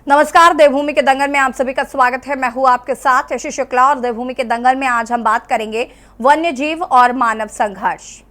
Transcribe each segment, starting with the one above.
नमस्कार, देवभूमि के दंगल में आप सभी का स्वागत है। मैं हूं आपके साथ यशी शुक्ला और देवभूमि के दंगल में आज हम बात करेंगे वन्य जीव और मानव संघर्ष।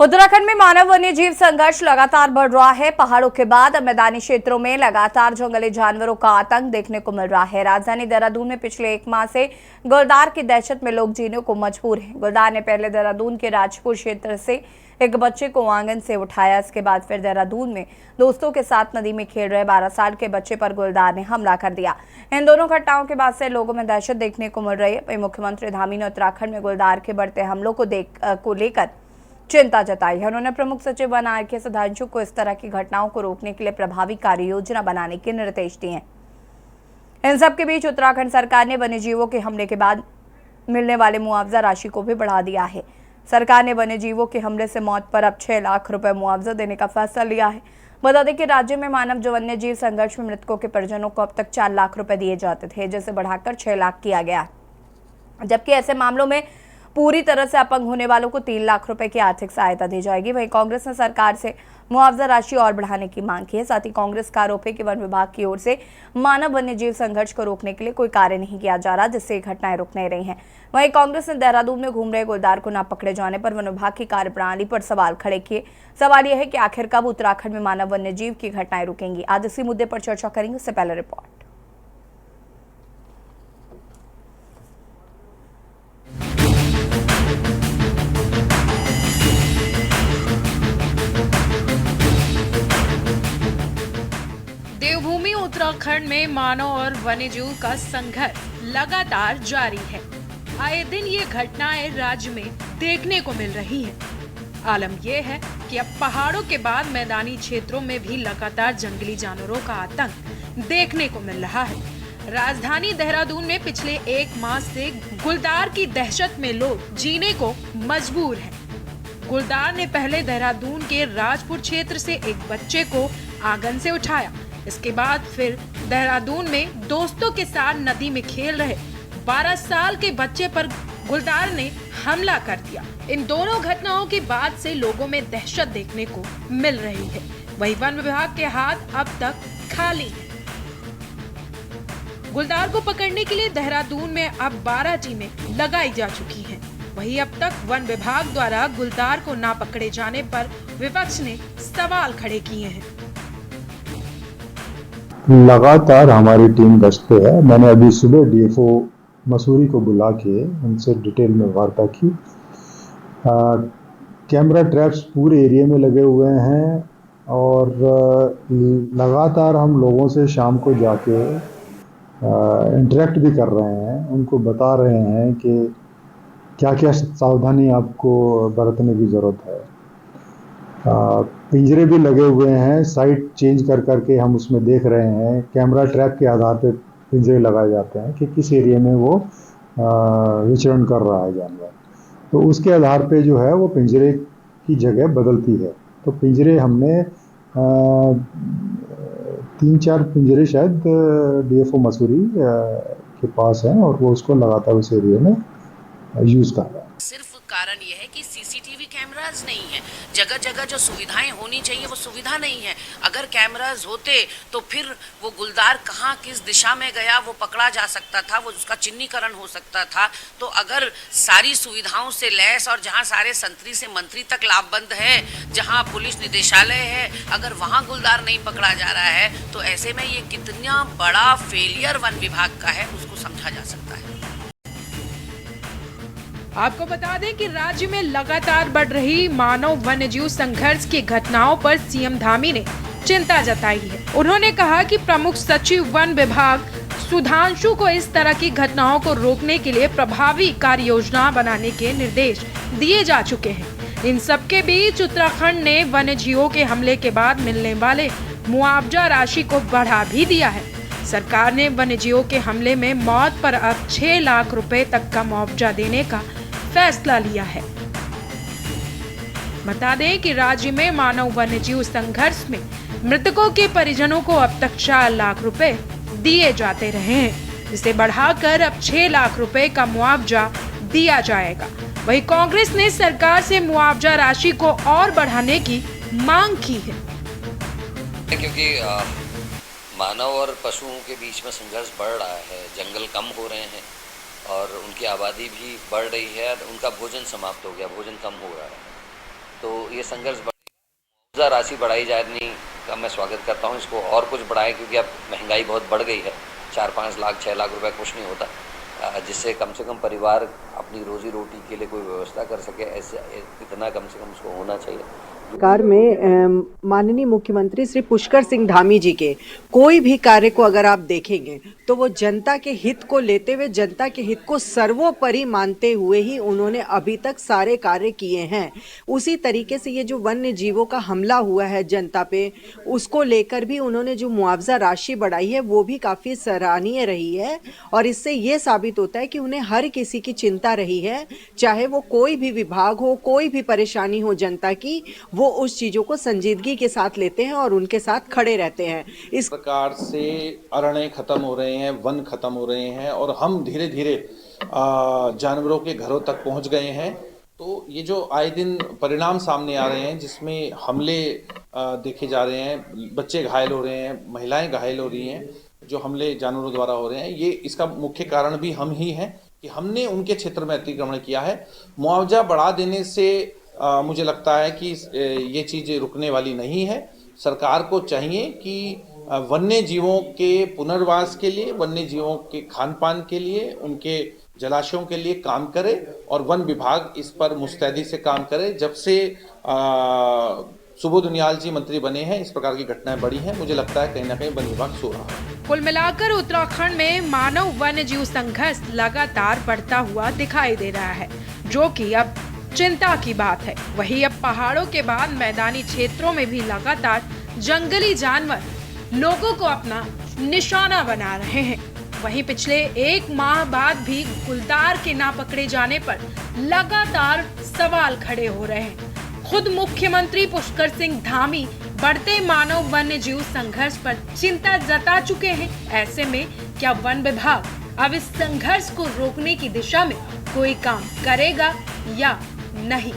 उत्तराखंड में मानव वन्य जीव संघर्ष लगातार बढ़ रहा है। पहाड़ों के बाद मैदानी क्षेत्रों में लगातार जंगली जानवरों का आतंक देखने को मिल रहा है। राजधानी देहरादून में पिछले एक माह से गुलदार की दहशत में लोग जीने को मजबूर हैं। गुलदार ने पहले देहरादून के राजपुर क्षेत्र से एक बच्चे को आंगन से उठाया। इसके बाद फिर देहरादून में दोस्तों के साथ नदी में खेल रहे 12 साल के बच्चे पर गुलदार ने हमला कर दिया। इन दोनों घटनाओं के बाद से लोगों में दहशत देखने को मिल रही है। मुख्यमंत्री धामी ने उत्तराखंड में गुलदार के बढ़ते हमलों को लेकर चिंता जताई है। उन्होंने प्रमुख सचिव वन आरके सुधांशु को इस तरह की घटनाओं को रोकने के लिए प्रभावी कार्य योजना बनाने के निर्देश दिए हैं। इन सब के बीच उत्तराखंड सरकार ने वन्यजीवों के हमले के बाद मिलने वाले मुआवजा राशि को भी बढ़ा दिया है। सरकार ने वन्यजीवों के हमले से मौत पर अब 6 लाख रुपए मुआवजा देने का फैसला लिया है। बता दें कि राज्य में मानव वन्यजीव संघर्ष में मृतकों के परिजनों को अब तक 4 लाख रुपए दिए जाते थे, जिसे बढ़ाकर 6 लाख किया गया, जबकि ऐसे मामलों में पूरी तरह से अपंग होने वालों को 3 लाख रुपए की आर्थिक सहायता दी जाएगी। वहीं कांग्रेस ने सरकार से मुआवजा राशि और बढ़ाने की मांग की है। साथ ही कांग्रेस का आरोप है कि वन विभाग की ओर से मानव वन्यजीव संघर्ष को रोकने के लिए कोई कार्य नहीं किया जा रहा, जिससे ये घटनाएं रुक नहीं रही हैं। वहीं कांग्रेस ने देहरादून में घूम रहे गुलदार को न पकड़े जाने पर वन विभाग की कार्यप्रणाली पर सवाल खड़े किए। सवाल यह है कि आखिर कब उत्तराखंड में मानव वन्यजीव की घटनाएं रुकेंगी। आज इसी मुद्दे पर चर्चा करेंगे। उससे पहले रिपोर्ट। देवभूमि उत्तराखंड में मानव और वन्यजीव का संघर्ष लगातार जारी है। आए दिन ये घटनाएं राज्य में देखने को मिल रही हैं। आलम यह है कि अब पहाड़ों के बाद मैदानी क्षेत्रों में भी लगातार जंगली जानवरों का आतंक देखने को मिल रहा है। राजधानी देहरादून में पिछले एक माह से गुलदार की दहशत में लोग जीने को मजबूर हैं। गुलदार ने पहले देहरादून के राजपुर क्षेत्र से एक बच्चे को आंगन से उठाया। इसके बाद फिर देहरादून में दोस्तों के साथ नदी में खेल रहे 12 साल के बच्चे पर गुलदार ने हमला कर दिया। इन दोनों घटनाओं के बाद से लोगों में दहशत देखने को मिल रही है। वहीं वन विभाग के हाथ अब तक खाली हैं। गुलदार को पकड़ने के लिए देहरादून में अब 12 टीमें लगाई जा चुकी हैं। वहीं अब तक वन विभाग द्वारा गुलदार को ना पकड़े जाने पर विपक्ष ने सवाल खड़े किए हैं। लगातार हमारी टीम गश्त पे है। मैंने अभी सुबह डीएफओ मसूरी को बुला के उनसे डिटेल में वार्ता की। कैमरा ट्रैप्स पूरे एरिया में लगे हुए हैं और लगातार हम लोगों से शाम को जाके इंटरेक्ट भी कर रहे हैं, उनको बता रहे हैं कि क्या क्या सावधानी आपको बरतने की ज़रूरत है। पिंजरे भी लगे हुए हैं, साइट चेंज कर करके हम उसमें देख रहे हैं। कैमरा ट्रैप के आधार पर पिंजरे लगाए जाते हैं कि किस एरिया में वो विचरण कर रहा है जानवर, तो उसके आधार पे जो है वो पिंजरे की जगह बदलती है। तो पिंजरे हमने 3-4 पिंजरे शायद डीएफओ मसूरी के पास हैं और वो उसको लगातार उस एरिया में यूज़ कर रहा है। सिर्फ कारण यह है कि सीसीटीवी कैमरास नहीं है। जगह जगह जो सुविधाएं होनी चाहिए वो सुविधा नहीं है। अगर कैमरास होते तो फिर वो गुलदार कहाँ किस दिशा में गया वो पकड़ा जा सकता था, वो उसका चिन्हीकरण हो सकता था। तो अगर सारी सुविधाओं से लैस और जहाँ सारे संतरी से मंत्री तक लाभबंद है, जहाँ पुलिस निदेशालय है, अगर वहाँ गुलदार नहीं पकड़ा जा रहा है तो ऐसे में ये कितना बड़ा फेलियर वन विभाग का है उसको समझा जा सकता है। आपको बता दें कि राज्य में लगातार बढ़ रही मानव वन्यजीव संघर्ष की घटनाओं पर सीएम धामी ने चिंता जताई है। उन्होंने कहा कि प्रमुख सचिव वन विभाग सुधांशु को इस तरह की घटनाओं को रोकने के लिए प्रभावी कार्य योजना बनाने के निर्देश दिए जा चुके हैं। इन सब के बीच उत्तराखंड ने वन्यजीवों के हमले के बाद मिलने वाले मुआवजा राशि को बढ़ा भी दिया है। सरकार ने वन्यजीवों के हमले में मौत पर अब 6 लाख रुपए तक का मुआवजा देने का फैसला लिया है। बता दें कि राज्य में मानव वन्य जीव संघर्ष में मृतकों के परिजनों को अब तक 4 लाख रुपए दिए जाते रहे हैं, जिसे बढ़ाकर अब 6 लाख रुपए का मुआवजा दिया जाएगा। वहीं कांग्रेस ने सरकार से मुआवजा राशि को और बढ़ाने की मांग की है, क्योंकि मानव और पशुओं के बीच में संघर्ष बढ़ रहा है, जंगल कम हो रहे हैं और उनकी आबादी भी बढ़ रही है, उनका भोजन समाप्त हो गया, भोजन कम हो रहा है, तो ये संघर्ष मुआवजा राशि बढ़ाई जाने का मैं स्वागत करता हूँ। इसको और कुछ बढ़ाएं, क्योंकि अब महंगाई बहुत बढ़ गई है। 4-5 लाख 6 लाख रुपए कुछ नहीं होता, जिससे कम से कम परिवार अपनी रोजी रोटी के लिए कोई व्यवस्था कर सके, ऐसे इतना कम से कम उसको होना चाहिए। सरकार में माननीय मुख्यमंत्री श्री पुष्कर सिंह धामी जी के कोई भी कार्य को अगर आप देखेंगे तो वो जनता के हित को लेते हुए, जनता के हित को सर्वोपरि मानते हुए ही उन्होंने अभी तक सारे कार्य किए हैं। उसी तरीके से ये जो वन्य जीवों का हमला हुआ है जनता पे, उसको लेकर भी उन्होंने जो मुआवजा राशि बढ़ाई है वो भी काफ़ी सराहनीय रही है और इससे ये साबित होता है कि उन्हें हर किसी की चिंता रही है, चाहे वो कोई भी विभाग हो, कोई भी परेशानी हो जनता की, वो उस चीज़ों को संजीदगी के साथ लेते हैं और उनके साथ खड़े रहते हैं। इस प्रकार से अरण्य खत्म हो रहे हैं, वन खत्म हो रहे हैं और हम धीरे धीरे जानवरों के घरों तक पहुंच गए हैं। तो ये जो आए दिन परिणाम सामने आ रहे हैं, जिसमें हमले देखे जा रहे हैं, बच्चे घायल हो रहे हैं, महिलाएं घायल हो रही हैं, जो हमले जानवरों द्वारा हो रहे हैं, ये इसका मुख्य कारण भी हम ही हैं कि हमने उनके क्षेत्र में अतिक्रमण किया है। मुआवजा बढ़ा देने से मुझे लगता है कि ये चीज़ रुकने वाली नहीं है। सरकार को चाहिए कि वन्य जीवों के पुनर्वास के लिए, वन्य जीवों के खान पान के लिए, उनके जलाशयों के लिए काम करे और वन विभाग इस पर मुस्तैदी से काम करे। जब से सुबोध उनियाल जी मंत्री बने हैं, इस प्रकार की घटनाएं बढ़ी हैं। मुझे लगता है कहीं ना कहीं वन विभाग सो रहा है। कुल मिलाकर उत्तराखंड में मानव वन्य जीव संघर्ष लगातार बढ़ता हुआ दिखाई दे रहा है, जो कि अब चिंता की बात है। वहीं अब पहाड़ों के बाद मैदानी क्षेत्रों में भी लगातार जंगली जानवर लोगों को अपना निशाना बना रहे हैं। वहीं पिछले 1 माह बाद भी गुलदार के ना पकड़े जाने पर लगातार सवाल खड़े हो रहे हैं। खुद मुख्यमंत्री पुष्कर सिंह धामी बढ़ते मानव वन्य जीव संघर्ष पर चिंता जता चुके हैं। ऐसे में क्या वन विभाग अब इस संघर्ष को रोकने की दिशा में कोई काम करेगा या नहीं?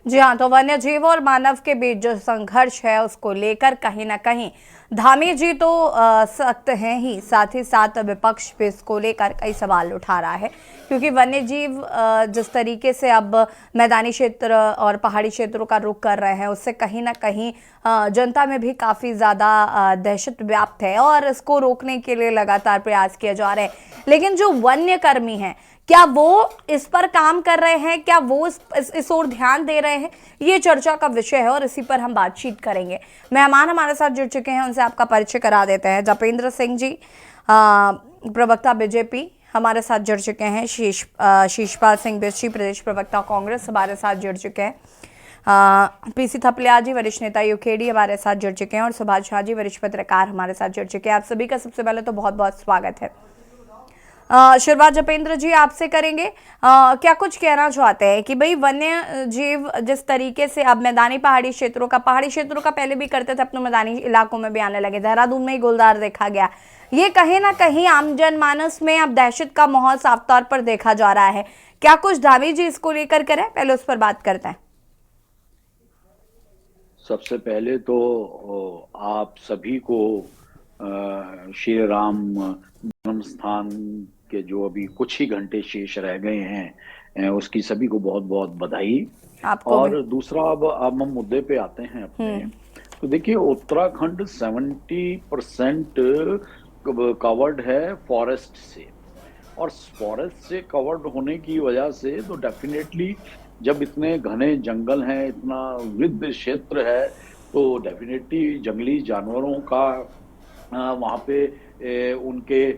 जी हाँ, तो वन्य जीव और मानव के बीच जो संघर्ष है उसको लेकर कहीं ना कहीं धामी जी तो सख्त हैं ही, साथ ही साथ विपक्ष भी इसको लेकर कई सवाल उठा रहा है, क्योंकि वन्य जीव जिस तरीके से अब मैदानी क्षेत्र और पहाड़ी क्षेत्रों का रुख कर रहे हैं, उससे कहीं ना कहीं जनता में भी काफ़ी ज़्यादा दहशत व्याप्त है और इसको रोकने के लिए लगातार प्रयास किए जा रहे हैं। लेकिन जो वन्य कर्मी हैं, क्या वो इस पर काम कर रहे हैं, क्या वो इस ओर ध्यान दे रहे हैं? ये चर्चा का विषय है और इसी पर हम बातचीत करेंगे। मेहमान हमारे साथ जुड़ चुके हैं, उनसे आपका परिचय करा देते हैं। जपेंद्र सिंह जी, प्रवक्ता बीजेपी, हमारे साथ जुड़ चुके हैं। शीशपाल सिंह बिस्सी, प्रदेश प्रवक्ता कांग्रेस, हमारे साथ जुड़ चुके हैं। पीसी थपलिया जी, वरिष्ठ नेता यूकेडी, हमारे साथ जुड़ चुके हैं और सुभाष झा जी, वरिष्ठ पत्रकार, हमारे साथ जुड़ चुके हैं। आप सभी का सबसे पहले तो बहुत बहुत स्वागत है। शुरुआत जपेंद्र जी आपसे करेंगे। क्या कुछ कहना चाहते हैं कि भाई वन्य जीव जिस तरीके से अब मैदानी पहाड़ी क्षेत्रों का पहले भी करते थे, अपने मैदानी इलाकों में भी आने लगे, देहरादून में ही गुलदार देखा गया, ये कहीं ना कहीं आम जनमानस में अब दहशत का माहौल साफ तौर पर देखा जा रहा है। क्या कुछ धामी जी इसको लेकर करें, पहले उस पर बात करते हैं। सबसे पहले तो आप सभी को श्री राम जन्म स्थान के जो अभी कुछ ही घंटे शेष रह गए हैं, उसकी सभी को बहुत बहुत बधाई। और दूसरा अब हम मुद्दे पे आते हैं अपने। तो देखिए, उत्तराखंड 70% कवर्ड है फॉरेस्ट से, और फॉरेस्ट से कवर्ड होने की वजह से तो डेफिनेटली जब इतने घने जंगल हैं, इतना वृद्ध क्षेत्र है, तो डेफिनेटली जंगली जानवरों का वहाँ पे उनके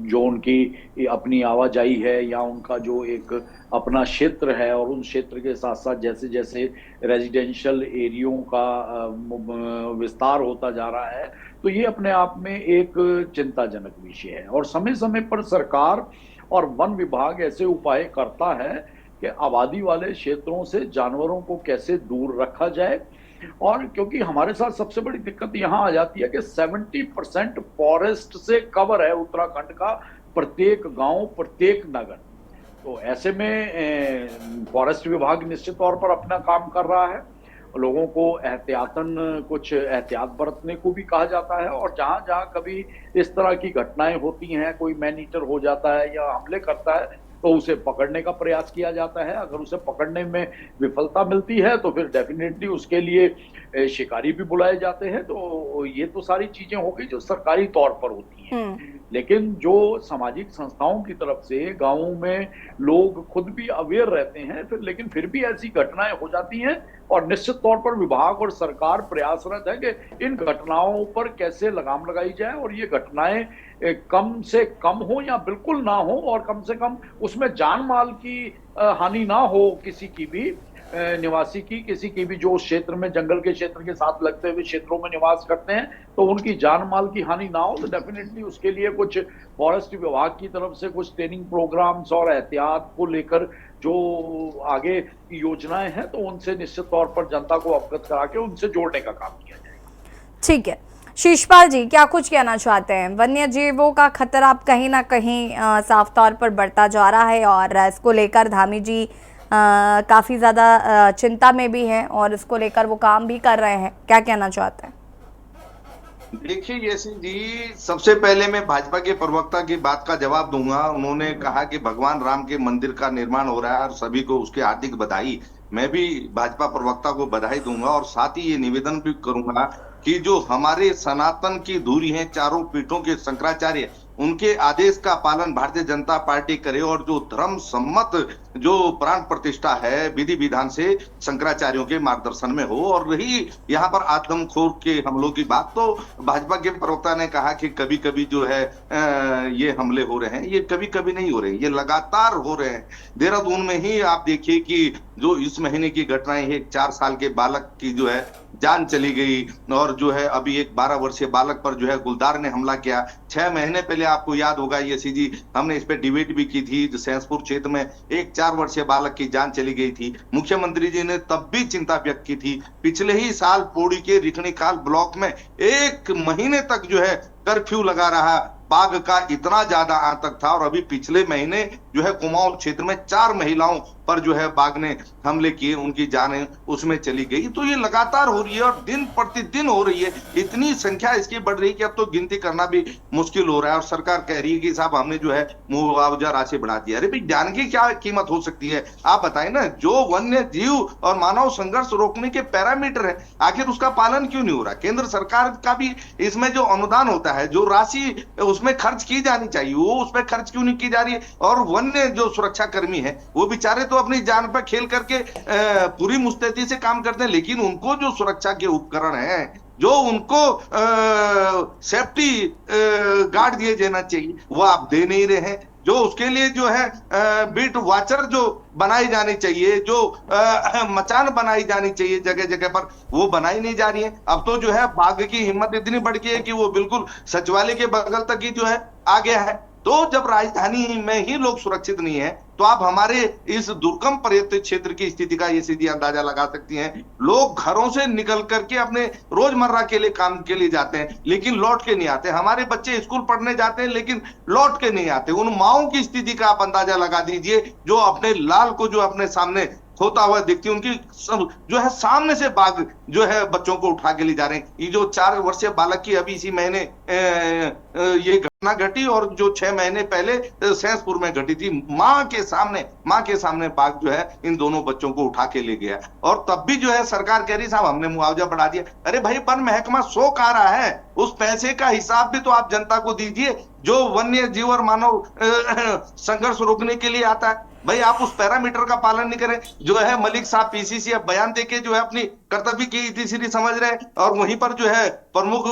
जो उनकी अपनी आवाजाही है या उनका जो एक अपना क्षेत्र है, और उन क्षेत्र के साथ साथ जैसे जैसे रेजिडेंशियल एरियो का विस्तार होता जा रहा है, तो ये अपने आप में एक चिंताजनक विषय है। और समय समय पर सरकार और वन विभाग ऐसे उपाय करता है कि आबादी वाले क्षेत्रों से जानवरों को कैसे दूर रखा जाए। और क्योंकि हमारे साथ सबसे बड़ी दिक्कत यहाँ आ जाती है कि 70% फॉरेस्ट से कवर है उत्तराखंड का, प्रत्येक गांव, प्रत्येक नगर। तो ऐसे में फॉरेस्ट विभाग निश्चित तौर पर अपना काम कर रहा है, लोगों को एहतियातन कुछ एहतियात बरतने को भी कहा जाता है, और जहां जहां कभी इस तरह की घटनाएं होती हैं, कोई मैन ईटर हो जाता है या हमले करता है, तो उसे पकड़ने का प्रयास किया जाता है। अगर उसे पकड़ने में विफलता मिलती है तो फिर डेफिनेटली उसके लिए शिकारी भी बुलाए जाते हैं। तो ये तो सारी चीजें हो गई जो सरकारी तौर पर होती हैं, लेकिन जो सामाजिक संस्थाओं की तरफ से गांवों में लोग खुद भी अवेयर रहते हैं, लेकिन फिर भी ऐसी घटनाएं हो जाती हैं, और निश्चित तौर पर विभाग और सरकार प्रयासरत है कि इन घटनाओं पर कैसे लगाम लगाई जाए और ये घटनाएं कम से कम हो या बिल्कुल ना हो, और कम से कम उसमें जान माल की हानि ना हो किसी की भी निवासी की, किसी की भी जो उस क्षेत्र में जंगल के क्षेत्र के साथ लगते हुए क्षेत्रों में निवास करते हैं, तो उनकी जान माल की हानि ना हो। तो डेफिनेटली उसके लिए कुछ फॉरेस्ट विभाग की तरफ से कुछ ट्रेनिंग प्रोग्राम्स और एहतियात को लेकर जो आगे योजनाएं हैं, तो उनसे निश्चित तौर पर जनता को अवगत करा के उनसे जोड़ने का काम किया जाएगा। ठीक है, शीशपाल जी क्या कुछ कहना चाहते हैं? वन्य जीवों का खतरा अब कहीं ना कहीं साफ तौर पर बढ़ता जा रहा है, और इसको लेकर धामी जी काफ़ी ज़्यादा चिंता में भी हैं, और इसको लेकर वो काम भी कर रहे हैं। क्या कहना चाहते हैं? देखिए यशी जी, सबसे पहले मैं भाजपा के प्रवक्ता की बात का जवाब दूंगा। उन्होंने कहा कि भगवान राम के मंदिर का निर्माण हो रहा है और सभी को उसके हार्दिक बधाई। मैं भी भाजपा प्रवक्ता को बधाई दूंगा, और साथ ही ये निवेदन भी करूंगा कि जो हमारे सनातन की धुरी हैं, चारों पीठों के शंकराचार्य, उनके आदेश का पालन भारतीय जनता पार्टी करे, और जो धर्म सम्मत जो प्राण प्रतिष्ठा है विधि विधान से शंकराचार्यों के मार्गदर्शन में हो। और रही यहाँ पर आदमखोर के हमलों की बात, तो भाजपा के प्रवक्ता ने कहा कि कभी कभी जो है ये हमले हो रहे हैं, ये कभी कभी नहीं हो रहे, ये लगातार हो रहे हैं। देहरादून में ही आप देखिए कि जो इस महीने की घटनाएं है, एक 4 साल के बालक की जो है जान चली गई, और जो है अभी एक 12 वर्षीय बालक पर जो है गुलदार ने हमला किया। 6 महीने पहले आपको याद होगा यशी जी, हमने इस पे डिबेट भी की थी, सैंसपुर क्षेत्र में एक 4 वर्षीय बालक की जान चली गई थी। मुख्यमंत्री जी ने तब भी चिंता व्यक्त की थी। पिछले ही साल पौड़ी के रिखणीखाल ब्लॉक में 1 महीने तक जो है कर्फ्यू लगा रहा, बाघ का इतना ज्यादा आतंक था। और अभी पिछले महीने जो है कुमाऊं क्षेत्र में 4 महिलाओं पर जो है बाघ ने हमले किए, उनकी जानें उसमें चली गई। तो ये लगातार हो रही है और दिन प्रतिदिन हो रही है, इतनी संख्या इसकी बढ़ रही है कि अब तो गिनती करना भी मुश्किल हो रहा है। और सरकार कह रही है कि साहब हमने जो है मुआवजा राशि बढ़ा दिया। अरे भाई, जान की क्या कीमत हो सकती है आप बताएं ना। जो वन्य जीव और मानव संघर्ष रोकने के पैरामीटर है, आखिर उसका पालन क्यों नहीं हो रहा? केंद्र सरकार का भी इसमें जो अनुदान होता है, जो राशि उसमें खर्च की जानी चाहिए, वो उसमें खर्च क्यों नहीं की जा रही है? और वन्य जो सुरक्षा कर्मी है, वो बेचारे तो अपनी जान पर खेल करके पूरी मुस्तैदी से काम करते हैं, लेकिन उनको जो सुरक्षा के उपकरण हैं, जो उनको सेफ्टी गार्ड दिए जाना चाहिए, वो आप दे नहीं रहे हैं। जो उसके लिए जो है बीट वॉचर जो बनाई जानी चाहिए, जो मचान बनाई जानी चाहिए जगह जगह पर, वो बनाई नहीं जा रही है। अब तो जो है बाघ की हिम्मत इतनी बढ़ गई है कि वो बिल्कुल सचिवालय के बगल तक ही जो है आ गया है। तो जब राजधानी में ही लोग सुरक्षित नहीं है, तो आप हमारे इस दुर्गम पर्यटन क्षेत्र की स्थिति का ये सीधी अंदाजा लगा सकती हैं। लोग घरों से निकल करके अपने रोजमर्रा के लिए काम के लिए जाते हैं, लेकिन लौट के नहीं आते। हमारे बच्चे स्कूल पढ़ने जाते हैं, लेकिन लौट के नहीं आते। उन माओं की स्थिति का आप अंदाजा लगा दीजिए, जो अपने लाल को जो अपने सामने होता हुआ दिखती है, उनकी जो है सामने से बाघ जो है बच्चों को उठा के ले जा रहे हैं। ये जो 4 वर्षीय बालक की अभी इसी महीने ये घटना घटी, और जो 6 महीने पहले सैंसपुर में घटी थी, माँ के सामने बाघ जो है इन दोनों बच्चों को उठा के ले गया। और तब भी जो है सरकार कह रही साहब हमने मुआवजा बढ़ा दिया। अरे भाई, वन महकमा 100 कह रहा है, उस पैसे का हिसाब भी तो आप जनता को दीजिए जो वन्य जीव और मानव संघर्ष रोकने के लिए आता है। भाई आप उस पैरामीटर का पालन नहीं करें। जो है मलिक साहब पीसीसी अब बयान देके जो है अपनी कर्तव्य की इतिश्री समझ रहे हैं, और वहीं पर जो है प्रमुख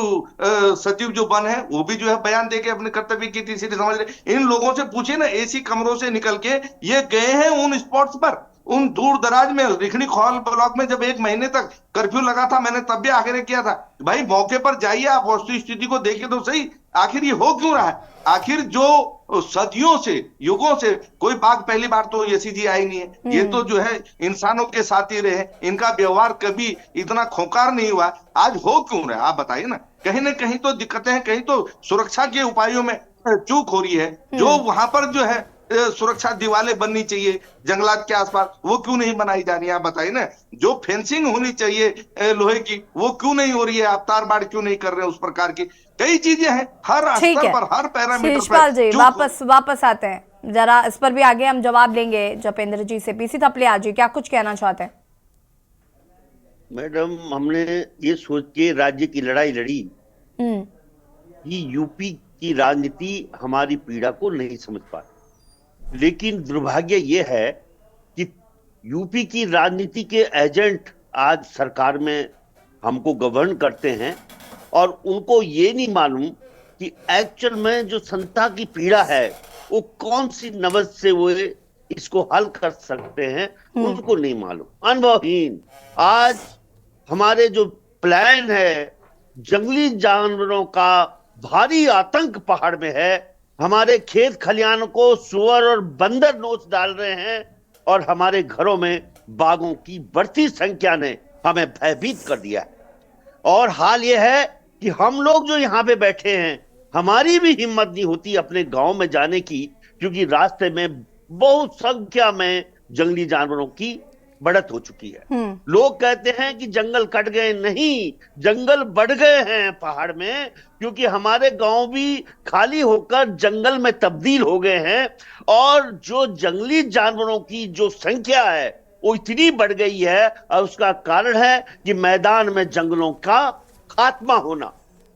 सचिव जो बन है वो भी जो है बयान देके अपने कर्तव्य की इतिश्री समझ रहे हैं। इन लोगों से पूछिए ना, एसी कमरों से निकल के ये गए हैं उन स्पॉट्स पर, उन दूर दराज में रिखणी खौल ब्लॉक में जब 1 महीने तक कर्फ्यू लगा था, मैंने तब भी आग्रह किया था भाई मौके पर जाइए, आप वस्तु स्थिति को देखिए तो सही, आखिर ये हो क्यों रहा है। आखिर जो सदियों से युगों से कोई बाघ पहली बार तो यसी जी आई नहीं है, ये तो जो है इंसानों के साथ ही रहे, इनका व्यवहार कभी इतना खोकार नहीं हुआ, आज हो क्यों रहा है आप बताइए ना कहीं तो दिक्कतें हैं, कहीं तो सुरक्षा के उपायों में चूक हो रही है। जो वहां पर जो है सुरक्षा दीवारें बननी चाहिए जंगलात के आसपास, वो क्यों नहीं बनाई जा रही है आप बताइए ना। जो फेंसिंग होनी चाहिए लोहे की, वो क्यों नहीं हो रही है, आप तार बाड़ क्यों नहीं कर रहे हैं, उस प्रकार की कई चीजें हैं हर स्तर पर, हर पैरामीटर शिषपाल जी पर। वापस आते हैं जरा, इस पर भी आगे हम जवाब लेंगे जपेंद्र जी से। पीसी थपलियाल जी क्या कुछ कहना चाहते हैं? मैडम, हमने ये सोच के राज्य की लड़ाई लड़ी कि यूपी की राजनीति हमारी पीड़ा को नहीं समझ पाती, लेकिन दुर्भाग्य ये है कि यूपी की राजनीति के एजेंट आज सरकार में हमको गवर्न करते हैं और उनको ये नहीं मालूम कि एक्चुअल में जो जनता की पीड़ा है वो कौन सी नवज से वो इसको हल कर सकते हैं, उनको नहीं मालूम, अनुभवहीन। आज हमारे जो प्लान है, जंगली जानवरों का भारी आतंक पहाड़ में है, हमारे खेत खलिहानों को सुअर और बंदर नोच डाल रहे हैं और हमारे घरों में बाघों की बढ़ती संख्या ने हमें भयभीत कर दिया है। और हाल यह है कि हम लोग जो यहाँ पे बैठे हैं, हमारी भी हिम्मत नहीं होती अपने गांव में जाने की, क्योंकि रास्ते में बहुत संख्या में जंगली जानवरों की बढ़त हो चुकी है। लोग कहते हैं कि जंगल कट गए, नहीं, जंगल बढ़ गए हैं पहाड़ में, क्योंकि हमारे गांव भी खाली होकर जंगल में तब्दील हो गए हैं। और जो जंगली जानवरों की जो संख्या है वो इतनी बढ़ गई है, और उसका कारण है कि मैदान में जंगलों का खात्मा होना।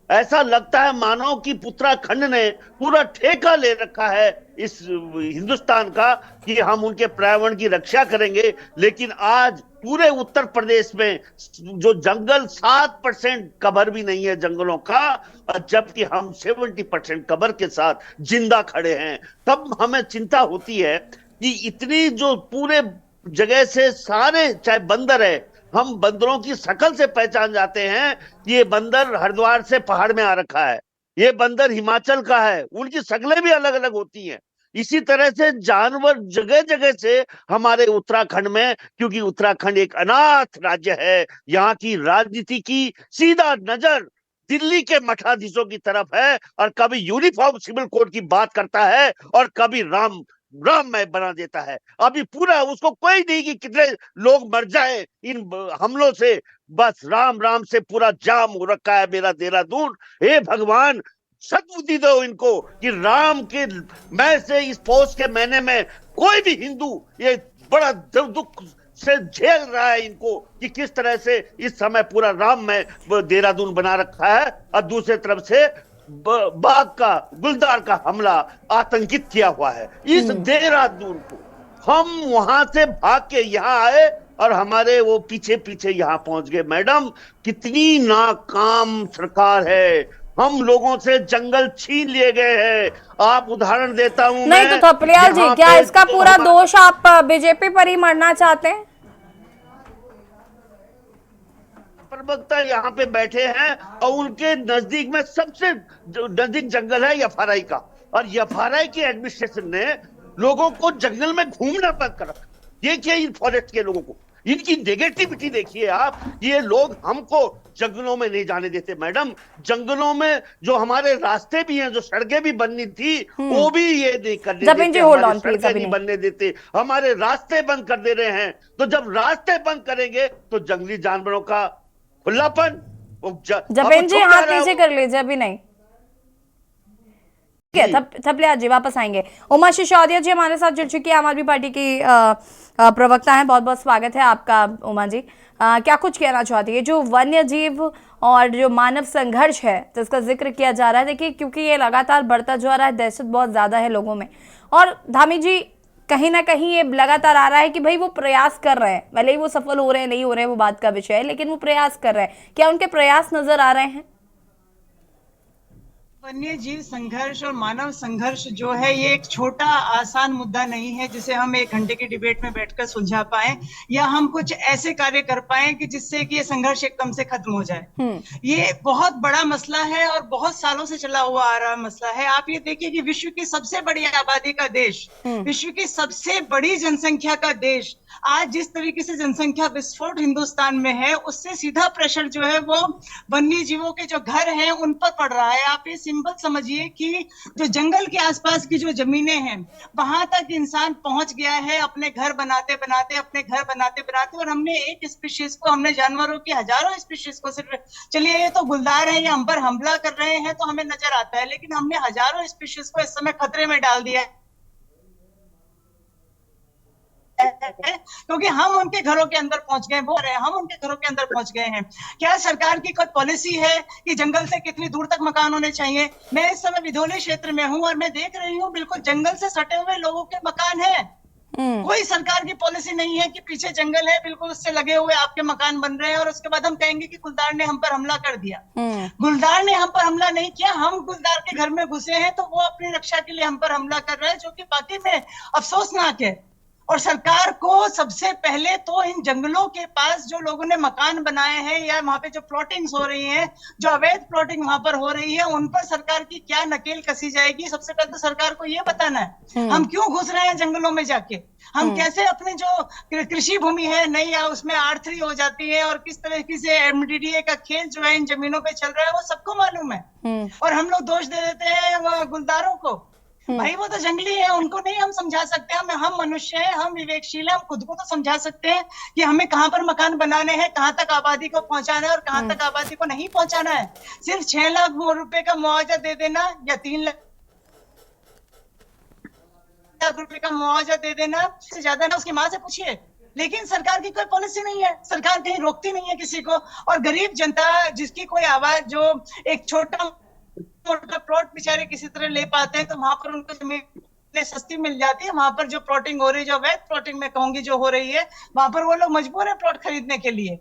ऐसा लगता है मानो कि उत्तराखंड ने पूरा ठेका ले रखा है इस हिंदुस्तान का कि हम उनके पर्यावरण की रक्षा करेंगे, लेकिन आज पूरे उत्तर प्रदेश में जो जंगल 7% कवर भी नहीं है जंगलों का, जबकि हम 70% कवर के साथ जिंदा खड़े हैं। तब हमें चिंता होती है कि इतनी जो पूरे जगह से सारे, चाहे बंदर है, हम बंदरों की शकल से पहचान जाते हैं, ये बंदर हरिद्वार से पहाड़ में आ रखा है, ये बंदर हिमाचल का है, उनकी शक्लें भी अलग अलग होती हैं। इसी तरह से जानवर जगह जगह से हमारे उत्तराखंड में, क्योंकि उत्तराखंड एक अनाथ राज्य है, यहाँ की राजनीति की सीधा नजर दिल्ली के मठाधीशों की तरफ है, और कभी यूनिफॉर्म सिविल कोड की बात करता है और कभी राममय बना देता है। अभी पूरा उसको कोई नहीं कि कितने लोग मर जाए इन हमलों से, बस राम राम से पूरा जाम हो रखा है मेरा देहरादून। हे भगवान, सद्बुद्धि दो इनको कि राम के मैं से इस पौष के महीने में कोई भी हिंदू ये बड़ा दुख से झेल रहा है इनको कि किस तरह से इस समय पूरा राम में देहरादून बना रखा है, और दूसरी तरफ से बाघ का, गुलदार का हमला आतंकित किया हुआ है इस देहरादून को। हम वहां से भाग के यहाँ आए और हमारे वो पीछे पीछे यहाँ पहुंच गए। मैडम, कितनी नाकाम सरकार है, हम लोगों से जंगल छीन लिए गए हैं। आप उदाहरण देता हूं नहीं तो थपलियाल जी, क्या इसका पूरा दोष आप बीजेपी पर ही मरना चाहते हैं? प्रवक्ता यहाँ पे बैठे हैं और उनके नजदीक में सबसे नजदीक जंगल है यफआरआई का, और यफआरआई की एडमिनिस्ट्रेशन ने लोगों को जंगल में घूमना बंद कर रखा। देखिए इन फॉरेस्ट के लोगों को, इनकी नेगेटिविटी देखिए आप। ये लोग हमको जंगलों में नहीं जाने देते मैडम। जंगलों में जो हमारे रास्ते भी हैं, जो सड़कें भी बननी थी, वो भी ये नहीं करने देते, हमारे सड़कें नहीं बनने देते, हमारे रास्ते बंद कर दे रहे हैं। तो जब रास्ते बंद करेंगे तो जंगली जानवरों का खुलापन। जपेंद्र जी हाथ नीचे कर लीजिए, अभी नहीं। थपलियाल जी वापस आएंगे। उमा सिसोदिया जी हमारे साथ जुड़ चुकी है, आम आदमी पार्टी की प्रवक्ता हैं। बहुत बहुत स्वागत है आपका उमा जी। क्या कुछ कहना चाहती है जो वन्य जीव और जो मानव संघर्ष है जिसका जिक्र किया जा रहा है? देखिए, क्योंकि ये लगातार बढ़ता जा रहा है, दहशत बहुत ज्यादा है लोगों में। और धामी जी, कहीं ना कहीं ये लगातार आ रहा है कि भाई वो प्रयास कर रहे हैं, भले ही वो सफल हो रहे हैं नहीं हो रहे हैं वो बात का विषय है, लेकिन वो प्रयास कर रहे हैं। क्या उनके प्रयास नजर आ रहे हैं? वन्य जीव संघर्ष और मानव संघर्ष जो है ये एक छोटा आसान मुद्दा नहीं है जिसे हम 1 घंटे की डिबेट में बैठकर सुलझा पाए या हम कुछ ऐसे कार्य कर पाए कि जिससे कि ये संघर्ष एकदम से खत्म हो जाए। ये बहुत बड़ा मसला है और बहुत सालों से चला हुआ आ रहा मसला है। आप ये देखिए कि विश्व की सबसे बड़ी आबादी का देश, विश्व की सबसे बड़ी जनसंख्या का देश, आज जिस तरीके से जनसंख्या विस्फोट हिंदुस्तान में है उससे सीधा प्रेशर जो है वो वन्य जीवों के जो घर हैं उन पर पड़ रहा है। आप ये सिंपल समझिए कि जो जंगल के आसपास की जो जमीनें हैं वहां तक इंसान पहुंच गया है अपने घर बनाते बनाते और हमने एक स्पीशीज को, हमने जानवरों की हजारों स्पीशीज को, सिर्फ चलिए ये तो गुलदार है, ये हम पर हमला कर रहे हैं तो हमें नजर आता है, लेकिन हमने हजारों स्पीशीज को इस समय खतरे में डाल दिया है क्योंकि हम उनके घरों के अंदर पहुंच गए, हम उनके घरों के अंदर पहुंच गए हैं। क्या सरकार की कोई पॉलिसी है कि जंगल से कितनी दूर तक मकान होने चाहिए? मैं इस समय विधोली क्षेत्र में हूं और मैं देख रही हूं बिल्कुल जंगल से सटे हुए लोगों के मकान हैं। कोई सरकार की पॉलिसी नहीं है कि पीछे जंगल है बिल्कुल उससे लगे हुए आपके मकान बन रहे हैं और उसके बाद हम कहेंगे कि गुलदार ने हम पर हमला कर दिया। गुलदार ने हम पर हमला नहीं किया, हम गुलदार के घर में घुसे हैं तो वो अपनी रक्षा के लिए हम पर हमला कर रहा है, जो कि वाकई में अफसोसनाक है। और सरकार को सबसे पहले तो इन जंगलों के पास जो लोगों ने मकान बनाए हैं या वहां पे जो प्लॉटिंग्स हो रही हैं, जो अवैध प्लॉटिंग वहां पर हो रही है, उन पर सरकार की क्या नकेल कसी जाएगी, सबसे पहले तो सरकार को ये बताना है हम क्यों घुस रहे हैं जंगलों में जाके, हम कैसे अपने जो कृषि भूमि है नहीं या उसमें R3 हो जाती है और किस तरीके से MDDA का खेल जो है इन जमीनों पे चल रहा है वो सबको मालूम है। और हम लोग दोष दे देते हैं गुलदारों को। भाई वो तो जंगली है, उनको नहीं हम समझा सकते। हम मनुष्य हैं, हम विवेकशील हैं, हम खुद को तो समझा सकते हैं कि हमें कहाँ पर मकान बनाने हैं, कहाँ तक आबादी को पहुंचाना है और कहाँ तक आबादी को नहीं पहुंचाना है। सिर्फ 6 लाख रुपए का मुआवजा दे देना या 3 लाख रुपए का मुआवजा दे देना से ज्यादा ना, उसकी माँ से पूछिए। लेकिन सरकार की कोई पॉलिसी नहीं है, सरकार कहीं रोकती नहीं है किसी को। और गरीब जनता जिसकी कोई आवाज, जो एक छोटा प्लॉट बेचारे किसी तरह ले पाते हैं तो वहां पर उनको जमीन सस्ती मिल जाती है, वहां पर जो प्लॉटिंग हो रही है, जो अवैध प्लॉटिंग में कहूंगी जो हो रही है, वहां पर वो लोग मजबूर है प्लॉट खरीदने के लिए।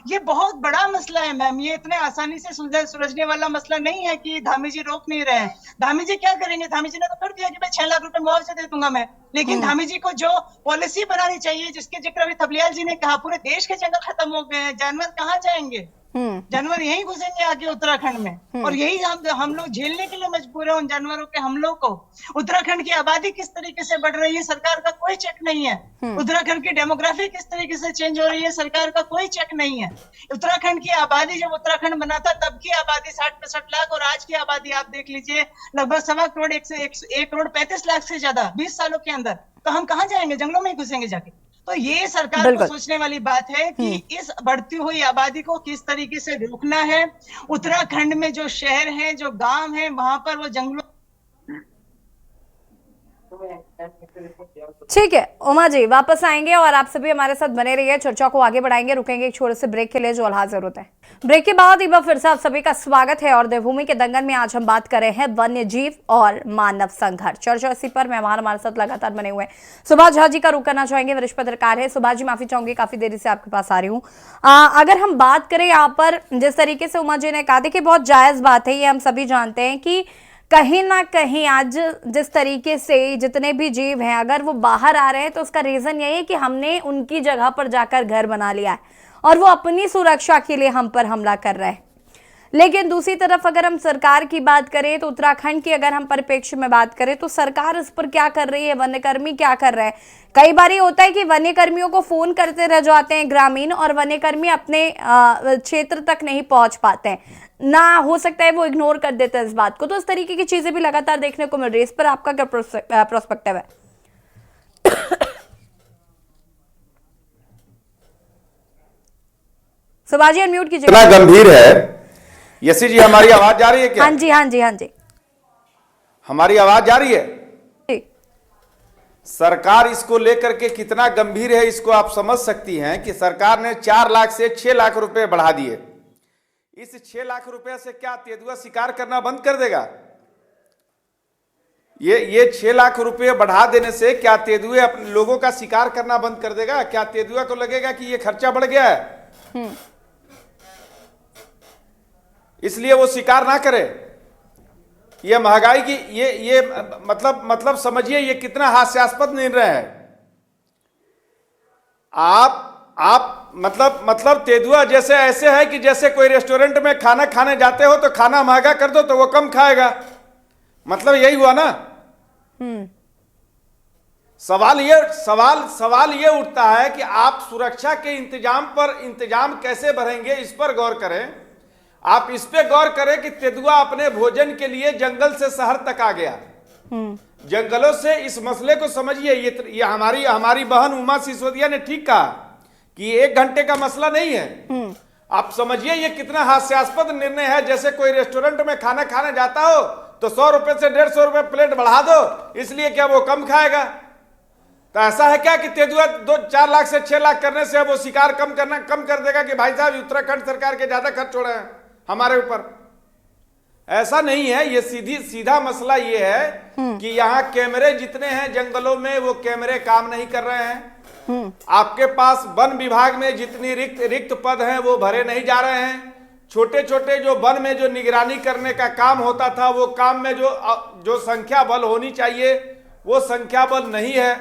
ये बहुत बड़ा मसला है मैम, ये इतने आसानी से सुलझने वाला मसला नहीं है कि धामी जी रोक नहीं रहे हैं। धामी जी क्या करेंगे? धामी जी ने तो कर दिया कि मैं 6 लाख रुपए मुआवजा दे दूंगा मैं, लेकिन धामी जी को जो पॉलिसी बनानी चाहिए, जिसके जिक्र अभी थपलियाल जी ने कहा, पूरे देश के जंगल खत्म हो गए हैं, जानवर कहाँ जाएंगे? जानवर यहीं घुसेंगे आगे उत्तराखंड में, और यही हम लोग झेलने के लिए मजबूर है उन जानवरों के हमलों को। उत्तराखंड की आबादी किस तरीके से बढ़ रही है, सरकार का कोई चेक नहीं है। उत्तराखंड की डेमोग्राफी किस तरीके से चेंज हो रही है, सरकार का कोई चेक नहीं है। उत्तराखंड की आबादी, जब उत्तराखंड बना था तब की आबादी 60-65 लाख और आज की आबादी आप देख लीजिए लगभग 1.25 करोड़, 1 करोड़ 35 लाख से ज्यादा 20 सालों के अंदर। तो हम कहाँ जाएंगे? जंगलों में ही घुसेंगे जाके। तो ये सरकार को सोचने वाली बात है कि इस बढ़ती हुई आबादी को किस तरीके से रोकना है। उत्तराखंड में जो शहर हैं, जो गांव हैं, वहां पर वो जंगलों। ठीक है उमा जी, वापस आएंगे और आप सभी हमारे साथ बने रहिए, चर्चा को आगे बढ़ाएंगे। रुकेंगे एक छोटे से ब्रेक के लिए जो अलहा जरूरत है। ब्रेक के बाद एक बार फिर से आप सभी का स्वागत है और देवभूमि के दंगल में आज हम बात कर रहे हैं वन्य जीव और मानव संघर्ष। चर्चा इसी पर मेहमान हमारे साथ लगातार बने हुए हैं। सुभाष झा जी का रुख करना चाहेंगे, वरिष्ठ पत्रकार है। सुभाष जी, माफी चाहूंगी काफी देरी से आपके पास आ रही हूँ। अगर हम बात करें यहाँ पर जिस तरीके से उमा जी ने कहा, देखिए बहुत जायज बात है, ये हम सभी जानते हैं कि कहीं ना कहीं आज जिस तरीके से जितने भी जीव हैं अगर वो बाहर आ रहे हैं तो उसका रीजन यही है कि हमने उनकी जगह पर जाकर घर बना लिया है और वो अपनी सुरक्षा के लिए हम पर हमला कर रहे हैं। लेकिन दूसरी तरफ अगर हम सरकार की बात करें तो उत्तराखंड की अगर हम परिप्रेक्ष्य में बात करें तो सरकार इस पर क्या कर रही है, वन्यकर्मी क्या कर रहे हैं। कई बार ये होता है कि वन्यकर्मियों को फोन करते रह जाते हैं ग्रामीण और वन्यकर्मी अपने क्षेत्र तक नहीं पहुंच पाते हैं, ना हो सकता है वो इग्नोर कर देते हैं इस बात को। तो इस तरीके की चीजें भी लगातार देखने को मिल रही है। इस पर आपका क्या प्रोस्पेक्टिव है? सुभाष अनम्यूट कीजिए। इतना गंभीर है। यसी जी, हमारी आवाज जा रही है क्या? हाँ जी, हाँ जी, हाँ जी, हमारी आवाज जा रही है। जी। सरकार इसको लेकर के कितना गंभीर है इसको आप समझ सकती हैं कि सरकार ने 4 लाख से 6 लाख रुपए बढ़ा दिए। इस 6 लाख रुपए से क्या तेंदुआ शिकार करना बंद कर देगा? ये 6 लाख रुपए बढ़ा देने से क्या तेंदुए अपने लोगों का शिकार करना बंद कर देगा? क्या तेंदुआ को लगेगा कि ये खर्चा बढ़ गया है, इसलिए वो शिकार ना करे? ये महंगाई की ये मतलब समझिए ये कितना हास्यास्पद निर्णय है। आप मतलब तेंदुआ जैसे ऐसे है कि जैसे कोई रेस्टोरेंट में खाना खाने जाते हो तो खाना महंगा कर दो तो वो कम खाएगा, मतलब यही हुआ ना। सवाल ये उठता है कि आप सुरक्षा के इंतजाम कैसे बढ़ेंगे, इस पर गौर करें। आप इस पे गौर करें कि तेंदुआ अपने भोजन के लिए जंगल से शहर तक आ गया, जंगलों से। इस मसले को समझिए, ये हमारी बहन उमा सिसोदिया ने ठीक कहा कि 1 घंटे का मसला नहीं है। आप समझिए ये कितना हास्यास्पद निर्णय है। जैसे कोई रेस्टोरेंट में खाना खाने जाता हो तो 100 रुपए से 150 रुपए प्लेट बढ़ा दो, इसलिए क्या वो कम खाएगा? तो ऐसा है क्या कि तेंदुआ 4 लाख से 6 लाख करने से वो शिकार कम कर देगा कि भाई साहब उत्तराखंड सरकार के ज्यादा खर्च हो रहे हैं हमारे ऊपर? ऐसा नहीं है। ये सीधा मसला ये है कि यहाँ कैमरे जितने हैं जंगलों में, वो कैमरे काम नहीं कर रहे हैं। आपके पास वन विभाग में जितनी रिक्त पद हैं वो भरे नहीं जा रहे हैं। छोटे छोटे जो वन में जो निगरानी करने का काम होता था, वो काम में जो संख्या बल होनी चाहिए वो संख्या बल नहीं है।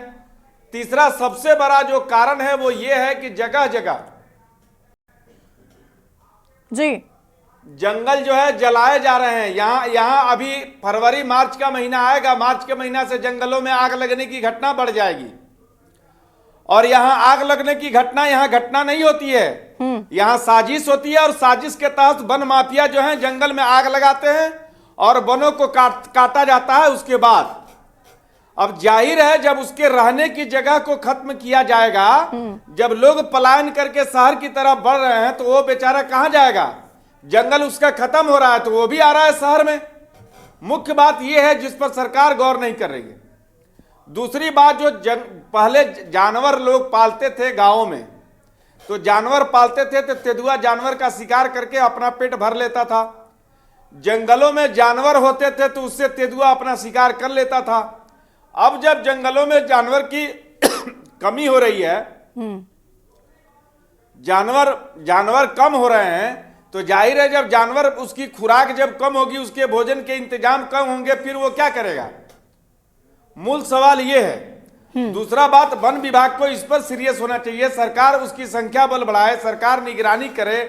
तीसरा सबसे बड़ा जो कारण है वो ये है कि जगह जगह जी जंगल जो है जलाए जा रहे हैं। यहाँ अभी फरवरी मार्च का महीना आएगा, मार्च के महीना से जंगलों में आग लगने की घटना बढ़ जाएगी। और यहाँ आग लगने की घटना यहाँ घटना नहीं होती है, यहाँ साजिश होती है। और साजिश के तहत वन माफिया जो है जंगल में आग लगाते हैं और वनों को काटा जाता है। उसके बाद अब जाहिर है जब उसके रहने की जगह को खत्म किया जाएगा, जब लोग पलायन करके शहर की तरफ बढ़ रहे हैं, तो वो बेचारा कहां जाएगा? जंगल उसका खत्म हो रहा है तो वो भी आ रहा है शहर में। मुख्य बात यह है जिस पर सरकार गौर नहीं कर रही है। दूसरी बात, जो पहले जानवर लोग पालते थे गांवों में, तो जानवर पालते थे तो तेंदुआ जानवर का शिकार करके अपना पेट भर लेता था। जंगलों में जानवर होते थे तो उससे तेंदुआ अपना शिकार कर लेता था। अब जब जंगलों में जानवर की कमी हो रही है, जानवर कम हो रहे हैं, तो जाहिर है जब जानवर उसकी खुराक जब कम होगी, उसके भोजन के इंतजाम कम होंगे, फिर वो क्या करेगा? मूल सवाल ये है। दूसरा बात, वन विभाग को इस पर सीरियस होना चाहिए। सरकार उसकी संख्या बल बढ़ाए, सरकार निगरानी करे,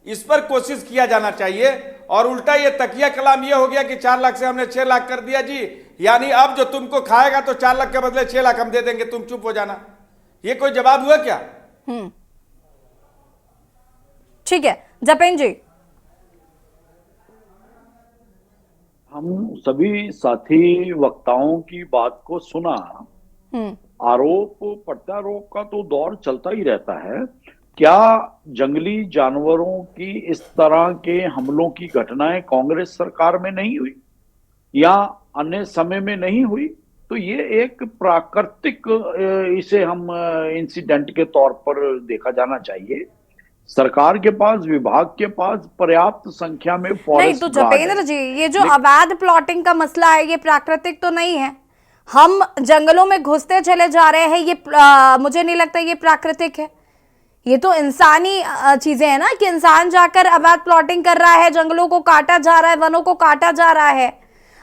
इस पर कोशिश किया जाना चाहिए। और उल्टा ये तकिया कलाम ये हो गया कि 4 लाख से हमने 6 लाख कर दिया जी, यानी अब जो तुमको खाएगा तो 4 लाख के बदले 6 लाख हम दे देंगे, तुम चुप हो जाना। ये कोई जवाब हुआ क्या? ठीक है जपेन जी। हम सभी साथी वक्ताओं की बात को सुना। आरोप प्रत्यारोप का तो दौर चलता ही रहता है। क्या जंगली जानवरों की इस तरह के हमलों की घटनाएं कांग्रेस सरकार में नहीं हुई या अन्य समय में नहीं हुई? तो ये एक प्राकृतिक, इसे हम इंसिडेंट के तौर पर देखा जाना चाहिए। सरकार के पास, विभाग के पास पर्याप्त संख्या में फॉरेस्ट नहीं, तो जपेंद्र जी, ये जो अवैध प्लॉटिंग का मसला है ये प्राकृतिक तो नहीं है। हम जंगलों में घुसते चले जा रहे हैं, ये मुझे नहीं लगता ये प्राकृतिक है। ये तो इंसानी चीजें हैं ना, कि इंसान जाकर अवैध प्लॉटिंग कर रहा है, जंगलों को काटा जा रहा है, वनों को काटा जा रहा है।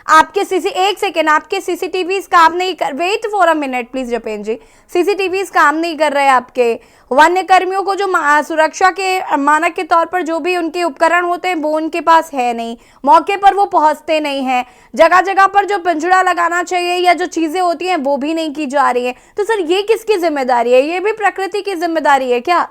आपके एक सेकेंड, आपके सीसीटीवीज काम नहीं कर, wait for a minute please जपेन जी, सीसीटीवीज काम नहीं कर रहे हैं आपके। वन्य कर्मियों को जो सुरक्षा के मानक के तौर पर जो भी उनके उपकरण होते हैं वो उनके पास है नहीं, मौके पर वो पहुंचते नहीं हैं, जगह जगह पर जो पिंजड़ा लगाना चाहिए या जो चीजें होती हैं वो भी नहीं की जा रही है। तो सर ये किसकी जिम्मेदारी है? ये भी प्रकृति की जिम्मेदारी है क्या?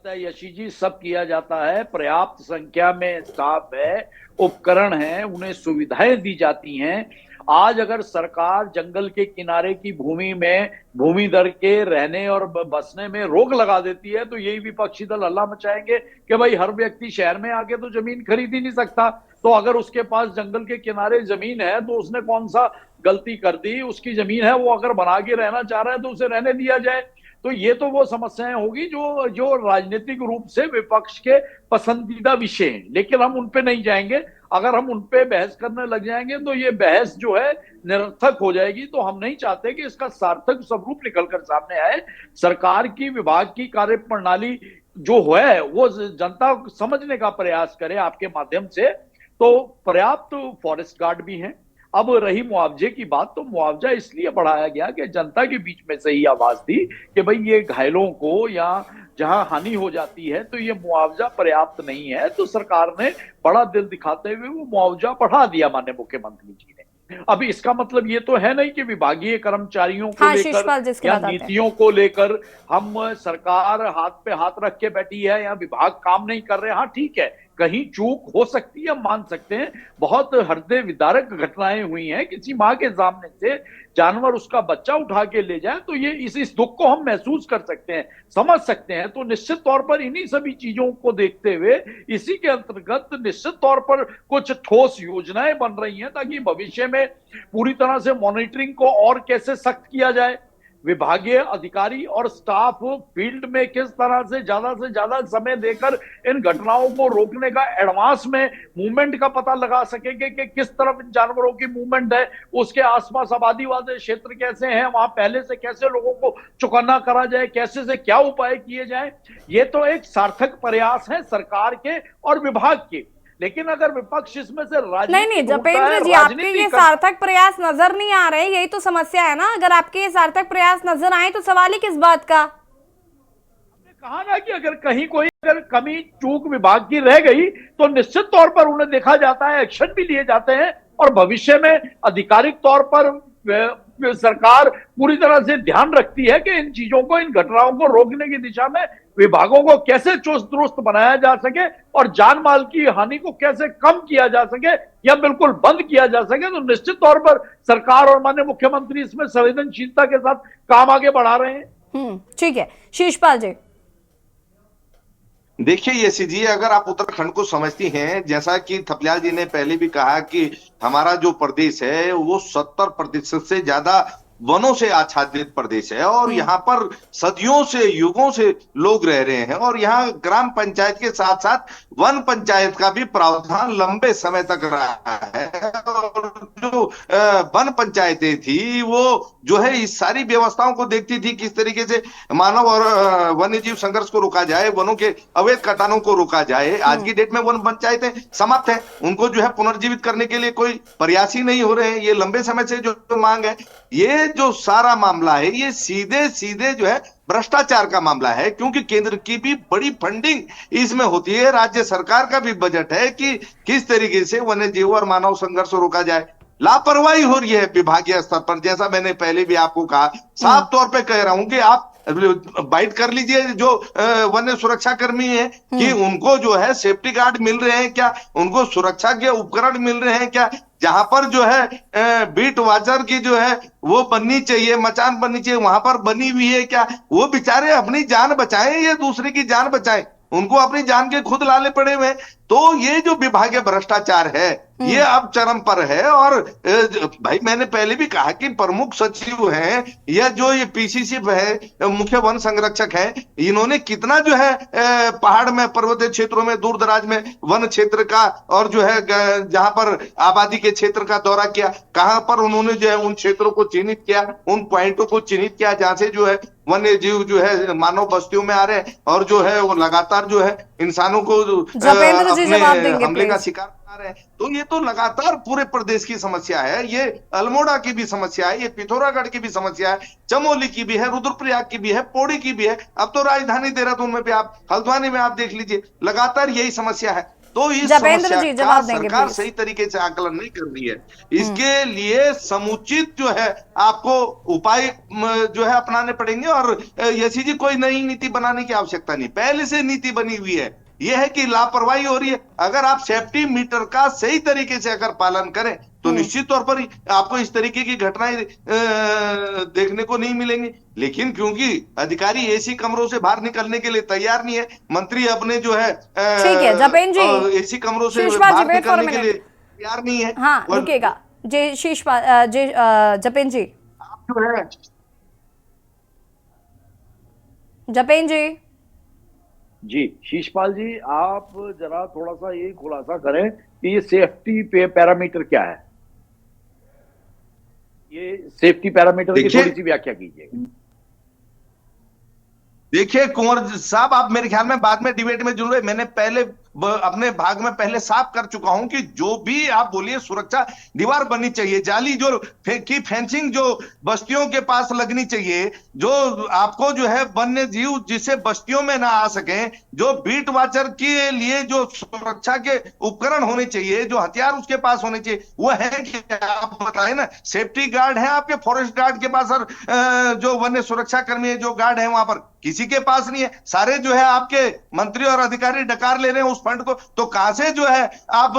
यशी जी, सब किया जाता है। पर्याप्त संख्या में स्टाफ है, उपकरण हैं, उन्हें सुविधाएं दी जाती हैं। आज अगर सरकार जंगल के किनारे की भूमि में भूमिधर के रहने और बसने में रोक लगा देती है, तो यही विपक्षी दल हल्ला मचाएंगे कि भाई हर व्यक्ति शहर में आके तो जमीन खरीद ही नहीं सकता। तो अगर उसके पास जंगल के किनारे जमीन है तो उसने कौन सा गलती कर दी? उसकी जमीन है, वो अगर बना के रहना चाह रहा है तो उसे रहने दिया जाए। तो ये तो वो समस्याएं होगी जो जो राजनीतिक रूप से विपक्ष के पसंदीदा विषय हैं, लेकिन हम उन पे नहीं जाएंगे। अगर हम उन पे बहस करने लग जाएंगे तो ये बहस जो है निरर्थक हो जाएगी। तो हम नहीं चाहते कि इसका सार्थक स्वरूप निकलकर सामने आए। सरकार की, विभाग की कार्यप्रणाली जो है वो जनता को समझने का प्रयास करे आपके माध्यम से। तो पर्याप्त फॉरेस्ट गार्ड भी हैं। अब रही मुआवजे की बात, तो मुआवजा इसलिए बढ़ाया गया कि जनता के बीच में से ही आवाज थी कि भाई ये घायलों को या जहां हानि हो जाती है तो ये मुआवजा पर्याप्त नहीं है। तो सरकार ने बड़ा दिल दिखाते हुए वो मुआवजा बढ़ा दिया माननीय मुख्यमंत्री जी ने। अब इसका मतलब ये तो है नहीं कि विभागीय कर्मचारियों को लेकर या नीतियों को लेकर हम सरकार हाथ पे हाथ रख के बैठी है या विभाग काम नहीं कर रहे। हाँ ठीक है, कहीं चूक हो सकती है, मान सकते हैं। बहुत हृदय विदारक घटनाएं हुई हैं, किसी माँ के सामने से जानवर उसका बच्चा उठा के ले जाए तो ये इस दुख को हम महसूस कर सकते हैं, समझ सकते हैं। तो निश्चित तौर पर इन्हीं सभी चीजों को देखते हुए इसी के अंतर्गत निश्चित तौर पर कुछ ठोस योजनाएं बन रही हैं ताकि भविष्य में पूरी तरह से मॉनिटरिंग को और कैसे सख्त किया जाए, विभागीय अधिकारी और स्टाफ फील्ड में किस तरह से ज्यादा समय देकर इन घटनाओं को रोकने का एडवांस में मूवमेंट का पता लगा सकेंगे कि किस तरफ इन जानवरों की मूवमेंट है, उसके आसपास आबादी वाले क्षेत्र कैसे हैं, वहां पहले से कैसे लोगों को चौकन्ना करा जाए, कैसे से क्या उपाय किए जाए। ये तो एक सार्थक प्रयास है सरकार के और विभाग के। लेकिन अगर विपक्ष इसमें से नहीं जपेंद्र जी, आपके ये सार्थक प्रयास नजर नहीं आ रहे, यही तो समस्या है ना। अगर आपके ये सार्थक प्रयास नजर आए तो सवाल ही किस बात का। हमने कहा ना कि अगर कहीं कोई अगर कमी चूक विभाग की रह गई तो निश्चित तौर पर उन्हें देखा जाता है, एक्शन भी लिए जाते हैं और भविष्य में आधिकारिक तौर पर सरकार पूरी तरह से ध्यान रखती है कि इन चीजों को, इन घटनाओं को रोकने की दिशा में विभागों को कैसे चुस्त दुरुस्त बनाया जा सके और जान माल की हानि को कैसे कम किया जा सके या बिल्कुल बंद किया जा सके। तो निश्चित तौर पर सरकार और माननीय मुख्यमंत्री इसमें संवेदनशीलता के साथ काम आगे बढ़ा रहे हैं। ठीक है, शीशपाल जी। देखिए यसी जी, अगर आप उत्तराखंड को समझती हैं, जैसा कि थपलियाल जी ने पहले भी कहा कि हमारा जो प्रदेश है वो 70% से ज्यादा वनों से आच्छादित प्रदेश है और यहाँ पर सदियों से, युगों से लोग रह रहे हैं और यहाँ ग्राम पंचायत के साथ साथ वन पंचायत का भी प्रावधान लंबे समय तक रहा है। और जो वन पंचायतें थी वो जो है इस सारी व्यवस्थाओं को देखती थी, किस तरीके से मानव और वन्य जीव संघर्ष को रोका जाए, वनों के अवैध कटानों को रोका जाए। आज की डेट में वन पंचायतें समाप्त है, उनको जो है पुनर्जीवित करने के लिए कोई प्रयास ही नहीं हो रहे हैं। ये लंबे समय से जो मांग है, ये जो सारा मामला है ये सीधे सीधे जो है भ्रष्टाचार का मामला है, क्योंकि केंद्र की भी बड़ी फंडिंग इसमें होती है, राज्य सरकार का भी बजट है कि किस तरीके से वन्य जीव और मानव संघर्ष रोका जाए। लापरवाही हो रही है विभागीय स्तर पर, जैसा मैंने पहले भी आपको कहा, साफ तौर पे कह रहा हूं कि आप बाइट कर लीजिए जो वन्य सुरक्षा कर्मी है कि उनको जो है सेफ्टी गार्ड मिल रहे हैं क्या, उनको सुरक्षा के उपकरण मिल रहे हैं क्या, जहां पर जो है बीट वॉचर की जो है वो बननी चाहिए, मचान बननी चाहिए, वहां पर बनी हुई है क्या। वो बेचारे अपनी जान बचाएं या दूसरे की जान बचाएं, उनको अपनी जान के खुद लाले पड़े हुए। तो ये जो विभागीय भ्रष्टाचार है ये अब चरम पर है। और भाई मैंने पहले भी कहा कि प्रमुख सचिव हैं या जो ये पीसीसी है, मुख्य वन संरक्षक हैं, इन्होंने कितना जो है पहाड़ में, पर्वतीय क्षेत्रों में, दूर दराज में वन क्षेत्र का और जो है जहां पर आबादी के क्षेत्र का दौरा किया, कहां पर उन्होंने जो है उन क्षेत्रों को चिन्हित किया, उन पॉइंटों को चिन्हित किया जहां से जो है वन्य जीव जो है मानव बस्तियों में आ रहे हैं और जो है वो लगातार जो है इंसानों को अपने हमले का शिकार बना रहे हैं। तो ये तो लगातार पूरे प्रदेश की समस्या है। ये अल्मोड़ा की भी समस्या है, ये पिथौरागढ़ की भी समस्या है, चमोली की भी है, रुद्रप्रयाग की भी है, पौड़ी की भी है, अब तो राजधानी देहरादून में भी आप, हल्द्वानी में आप देख लीजिए, लगातार यही समस्या है। तो इस समस्या का सरकार सही तरीके से आकलन नहीं कर रही है। इसके लिए समुचित जो है आपको उपाय जो है अपनाने पड़ेंगे। और यसी जी कोई नई नीति बनाने की आवश्यकता नहीं, पहले से नीति बनी हुई है। यह है कि लापरवाही हो रही है। अगर आप सेफ्टी मीटर का सही तरीके से अगर पालन करें तो निश्चित तौर पर आपको इस तरीके की घटनाएं देखने को नहीं मिलेंगी। लेकिन क्योंकि अधिकारी एसी कमरों से बाहर निकलने के लिए तैयार नहीं है, मंत्री अपने जो है जपेन जी एसी कमरों से बाहर निकलने के लिए तैयार नहीं है। हाँ रुकेगा जी शीशपाल जी, जपेन जी आप जो है जपेन जी। जी शीशपाल जी, आप जरा थोड़ा सा ये खुलासा करें कि ये सेफ्टी पैरामीटर क्या है? ये सेफ्टी पैरामीटर की थोड़ी सी व्याख्या कीजिएगा। देखिए कुंवर साहब, आप मेरे ख्याल में बाद में डिबेट में जुड़ रहे, मैंने पहले अपने भाग में पहले साफ कर चुका हूं कि जो भी आप बोलिए सुरक्षा दीवार बननी चाहिए, जाली जो की फेंसिंग जो बस्तियों के पास लगनी चाहिए, जो आपको जो है वन्य जीव जिससे बस्तियों में ना आ सके, जो बीट वॉचर के लिए जो सुरक्षा के उपकरण होने चाहिए, जो हथियार उसके पास होने चाहिए, वो है कि आप बताए ना। सेफ्टी गार्ड है आपके फॉरेस्ट गार्ड के पास, और जो वन्य सुरक्षा कर्मी जो गार्ड है वहां पर किसी के पास नहीं है। सारे जो है आपके मंत्री और अधिकारी डकार ले रहे हैं उस फंड को, तो कहां से जो है आप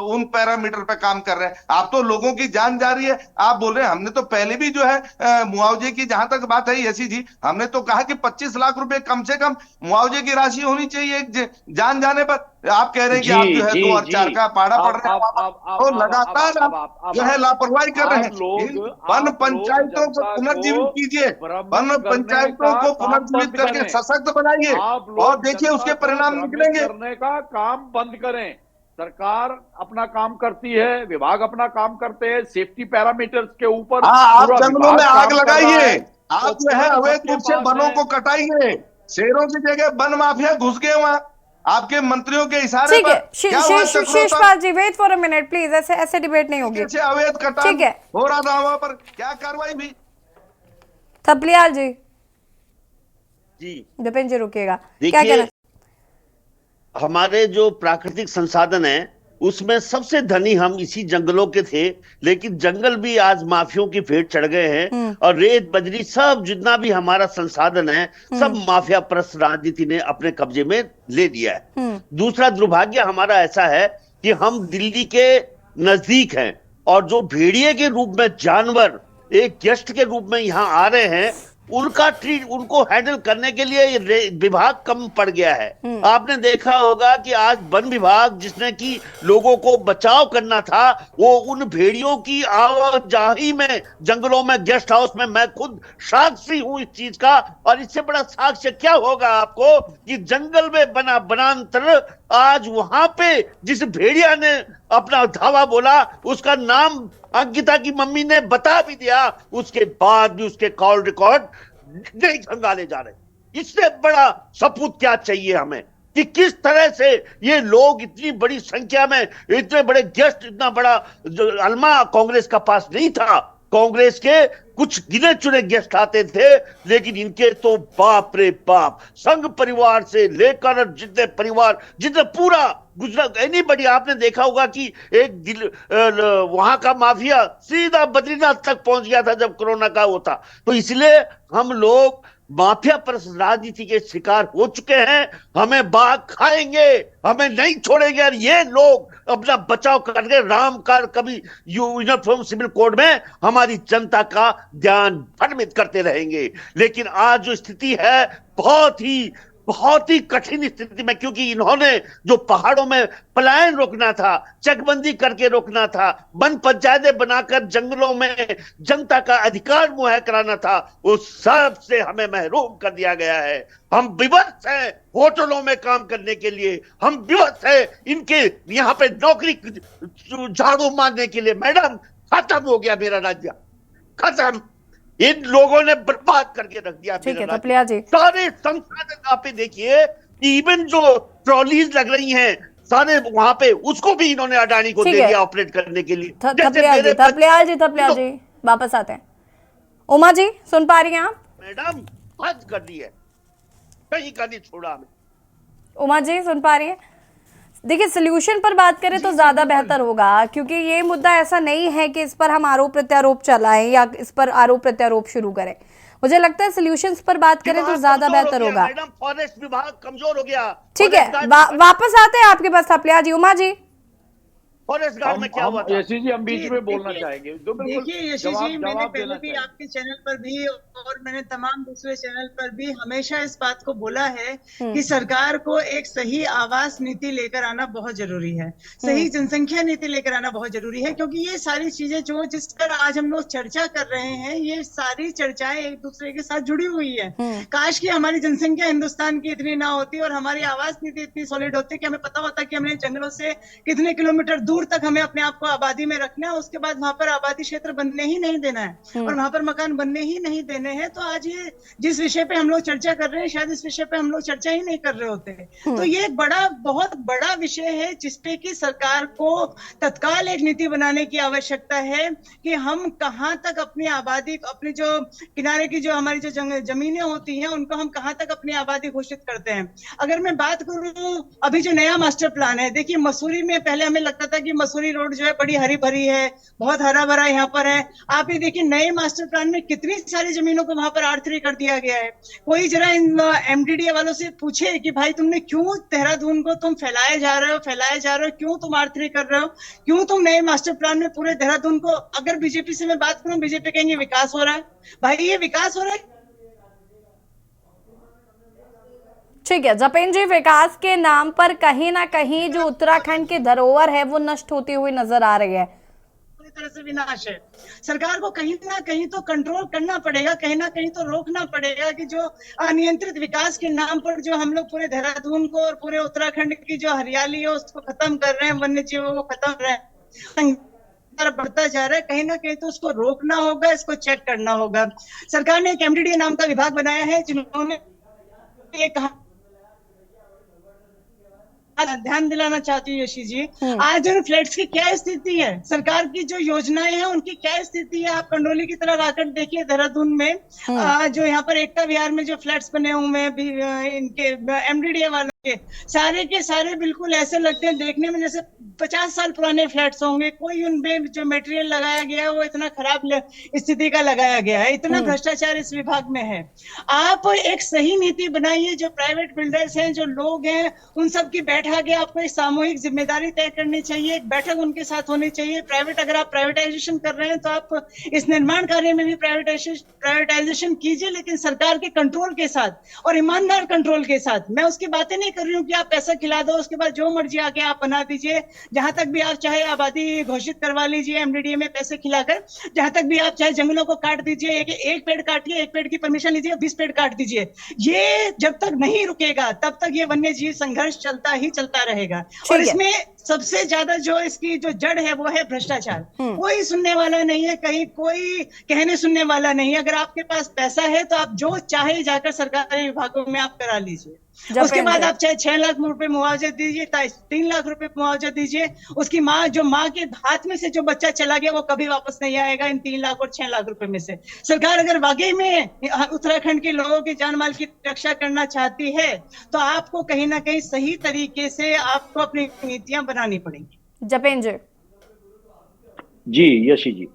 उन पैरामीटर पे काम कर रहे हैं? आप तो लोगों की जान जा रही है, आप बोल रहे हैं। हमने तो पहले भी जो है मुआवजे की जहां तक बात है यसी जी, हमने तो कहा कि 25 लाख रुपए कम से कम मुआवजे की राशि होनी चाहिए जान जाने पर। आप कह रहे हैं कि आप जो है 2 और 4 का पाड़ा पड़ रहे हैं, तो लगातार आप जो है लापरवाही कर रहे हैं। वन पंचायतों को पुनर्जीवित कीजिए, वन पंचायतों को पुनर्जीवित करके सशक्त बनाइए, और देखिए उसके परिणाम निकलेंगे। करने का काम बंद करें। सरकार अपना काम करती है, विभाग अपना काम करते हैं, सेफ्टी पैरामीटर्स के ऊपर आप जंगलों में आग लगाइए, आप जो है अवैध रूप से वनों को कटाइए, शेरों की जगह वन माफिया घुस गए वहां आपके मंत्रियों के इशारे ठीक है। पर। Sheshpal ji wait for a minute please, ऐसे डिबेट नहीं होगी। अवैध कटान ठीक है, हो रहा था वहां पर, क्या कार्रवाई भी? थपलियाल जी। जी जपेन जी रुकिएगा, क्या कहना? हमारे जो प्राकृतिक संसाधन है उसमें सबसे धनी हम इसी जंगलों के थे, लेकिन जंगल भी आज माफियों की भेंट चढ़ गए हैं, और रेत बजरी सब जितना भी हमारा संसाधन है सब माफिया परस्त राजनीति ने अपने कब्जे में ले लिया है। दूसरा दुर्भाग्य हमारा ऐसा है कि हम दिल्ली के नजदीक हैं, और जो भेड़िए के रूप में जानवर एक गेस्ट के रूप में यहाँ आ रहे हैं, उनको हैंडल करने के लिए विभाग कम पड़ गया है। आपने देखा होगा कि आज वन विभाग जिसने कि लोगों को बचाव करना था, वो उन भेड़ियों की आवाजाही में जंगलों में गेस्ट हाउस में, मैं खुद साक्षी हूं इस चीज का। और इससे बड़ा साक्ष्य क्या होगा आपको कि जंगल में बना वनांतर, आज वहां पे जिस भेड़िया ने अपना धावा बोला उसका नाम अंकिता की मम्मी ने बता भी दिया, उसके बाद भी उसके कॉल रिकॉर्ड नहीं खंगाले जा रहे। इससे बड़ा सबूत क्या चाहिए हमें कि किस तरह से ये लोग इतनी बड़ी संख्या में, इतने बड़े गेस्ट, इतना बड़ा अलमा कांग्रेस का पास नहीं था। कांग्रेस के कुछ गिने चुने गेस्ट आते थे, लेकिन इनके तो बाप रे बाप, संघ परिवार से लेकर जितने परिवार, जितने पूरा गुजरात, एनीबडी। आपने देखा होगा कि एक वहां का माफिया सीधा बद्रीनाथ तक पहुंच गया था जब कोरोना का वो था। तो इसलिए हम लोग माफिया पर राजनीति के शिकार हो चुके हैं। हमें बाघ खाएंगे, हमें नहीं छोड़ेंगे, और ये लोग अपना बचाव करके राम का कभी यूनिफॉर्म सिविल कोड में हमारी जनता का ध्यान भ्रमित करते रहेंगे। लेकिन आज जो स्थिति है बहुत ही कठिन स्थिति में, क्योंकि इन्होंने जो पहाड़ों में पलायन रोकना था, चकबंदी करके रोकना था, वन पंचायतें बनाकर जंगलों में जनता का अधिकार मुहैया कराना था, उस सब से हमें महरूम कर दिया गया है। हम विवश हैं होटलों में काम करने के लिए, हम विवश हैं इनके यहाँ पे नौकरी झाड़ू मारने के लिए। मैडम, खत्म हो गया मेरा राज्य, खत्म। इन लोगों ने बर्बाद करके रख दिया। ठीक है थपलिया जी, सारे संसाधन आप देखिए, इवन जो ट्रॉलीज लग रही हैं सारे वहां पे, उसको भी इन्होंने अडानी को दे दिया ऑपरेट करने के लिए। थपलिया जी वापस आते हैं। उमा जी सुन पा रही हैं आप? मैडम हद कर दी है, कहीं का नहीं छोड़ा हमें। उमा जी सुन पा रही है? देखिए सल्यूशन पर बात करें तो ज्यादा बेहतर होगा, क्योंकि ये मुद्दा ऐसा नहीं है कि इस पर हम आरोप प्रत्यारोप चलाएं या इस पर आरोप प्रत्यारोप शुरू करें। मुझे लगता है सॉल्यूशंस पर बात करें तो ज्यादा बेहतर होगा। मैडम फॉरेस्ट विभाग कमजोर हो गया। ठीक है, वापस आते हैं आपके पास थपलिया जी। उमा जी फॉरेस्ट गार्ड में क्या हुआ था? यशी जी हम बीच में बोलना चाहेंगे। देखिए यशी जी, मैंने पहले भी आपके चैनल पर भी और मैंने तमाम दूसरे चैनल पर भी हमेशा इस बात को बोला है कि सरकार को एक सही आवास नीति लेकर आना बहुत जरूरी है, सही जनसंख्या नीति लेकर आना बहुत जरूरी है, क्योंकि ये सारी चीजें जो जिस पर आज हम लोग चर्चा कर रहे हैं, ये सारी चर्चाएं एक दूसरे के साथ जुड़ी हुई है। काश कि हमारी जनसंख्या हिंदुस्तान की इतनी ना होती और हमारी आवास नीति इतनी सॉलिड होती कि हमें पता होता कि हमने जंगलों से कितने किलोमीटर दूर तक हमें अपने आप को आबादी में रखना है, उसके बाद वहां पर आबादी क्षेत्र बनने ही नहीं देना है और वहां पर मकान बनने ही नहीं देने हैं। तो आज ये जिस विषय पे हम लोग चर्चा कर रहे हैं, शायद इस विषय पे हम लोग चर्चा ही नहीं कर रहे होते। तो ये एक बहुत बड़ा विषय है जिसपे कि सरकार को तत्काल एक नीति बनाने की आवश्यकता है कि हम कहां तक अपनी आबादी, अपनी जो किनारे की जो हमारी जो जमीनें होती हैं, उनको हम कहां तक अपनी आबादी घोषित करते हैं। अगर मैं बात करूं अभी जो नया मास्टर प्लान है, देखिए मसूरी में पहले हमें लगता था कि मसूरी रोड जो है बड़ी हरी भरी है, बहुत हरा भरा यहाँ पर है। आप ये देखिए नए मास्टर प्लान में कितनी सारी जमीनों को वहां पर R3 कर दिया गया है। कोई जरा इन MDDA वालों से पूछे कि भाई तुमने क्यों देहरादून को तुम फैलाए जा रहे हो, क्यों तुम R3 कर रहे हो, क्यों तुम नए मास्टर प्लान में पूरे देहरादून को, अगर बीजेपी से मैं बात करूं, बीजेपी कहेंगे विकास हो रहा है। भाई ये विकास हो रहा है? ठीक है जपेन जी, विकास के नाम पर कहीं ना कहीं जो उत्तराखंड की धरोहर है वो नष्ट होती हुई नजर आ रही है, पूरी तरह से विनाश है। सरकार को कहीं ना कहीं तो कंट्रोल करना पड़ेगा, कहीं ना कहीं तो रोकना पड़ेगा कि जो अनियंत्रित विकास के नाम पर जो हम लोग पूरे देहरादून को और पूरे उत्तराखंड की जो हरियाली है उसको खत्म कर रहे हैं, वन्य जीवों को खत्म कर रहे हैं, बढ़ता जा रहा है। कहीं ना कहीं तो उसको रोकना होगा, इसको चेक करना होगा। सरकार ने एक MDDA नाम का विभाग बनाया है जिन्होंने ये कहा, ध्यान दिलाना चाहती हूँ यशी जी, आज उन फ्लैट्स की क्या स्थिति है, सरकार की जो योजनाएं हैं उनकी क्या स्थिति है। आप कंडोली की तरफ आकर देखिए, देहरादून में जो यहाँ पर एकता विहार में जो फ्लैट्स बने हुए हैं इनके MDDA वालों के सारे बिल्कुल ऐसे लगते हैं देखने में जैसे 50 साल पुराने फ्लैट्स होंगे। कोई उनमें जो मटेरियल लगाया गया है वो इतना खराब स्थिति का लगाया गया है, इतना भ्रष्टाचार इस विभाग में है। आप एक सही नीति बनाइए, जो प्राइवेट बिल्डर्स हैं, जो लोग हैं, उन सब की बैठा के आपको एक सामूहिक जिम्मेदारी तय करनी चाहिए, एक बैठक उनके साथ होनी चाहिए। अगर आप प्राइवेटाइजेशन कर रहे हैं तो आप इस निर्माण कार्य में भी प्राइवेटाइजेशन कीजिए, लेकिन सरकार के कंट्रोल के साथ और ईमानदार कंट्रोल के साथ। मैं उसकी बातें नहीं कर रही हूँ कि आप पैसा खिला दो उसके बाद जो मर्जी आके आप बना दीजिए, जहां तक भी आप चाहे आबादी घोषित करवा लीजिए MDDA में पैसे खिलाकर, जहां तक भी आप चाहे जंगलों को काट दीजिए, एक पेड़ काटिए, एक पेड़ की परमिशन लीजिए, 20 पेड़ काट दीजिए। ये जब तक नहीं रुकेगा तब तक ये वन्य जीव संघर्ष चलता रहेगा। और इसमें सबसे ज्यादा जो इसकी जो जड़ है वो है भ्रष्टाचार। कोई सुनने वाला नहीं है, कहीं कोई कहने सुनने वाला नहीं है। अगर आपके पास पैसा है तो आप जो चाहे जाकर सरकारी विभागों में आप करा लीजिए, उसके बाद आप चाहे 6 लाख रुपए मुआवजा दीजिए, 3 लाख रुपए मुआवजा दीजिए। उसकी माँ के हाथ में से जो बच्चा चला गया वो कभी वापस नहीं आएगा इन 3 लाख और 6 लाख रुपए में से। सरकार अगर वाकई में उत्तराखंड के लोगों की जान माल की रक्षा करना चाहती है तो आपको कहीं ना कहीं सही तरीके से आपको अपनी नीतियां बनानी पड़ेंगी। जपेन जी यशी जी,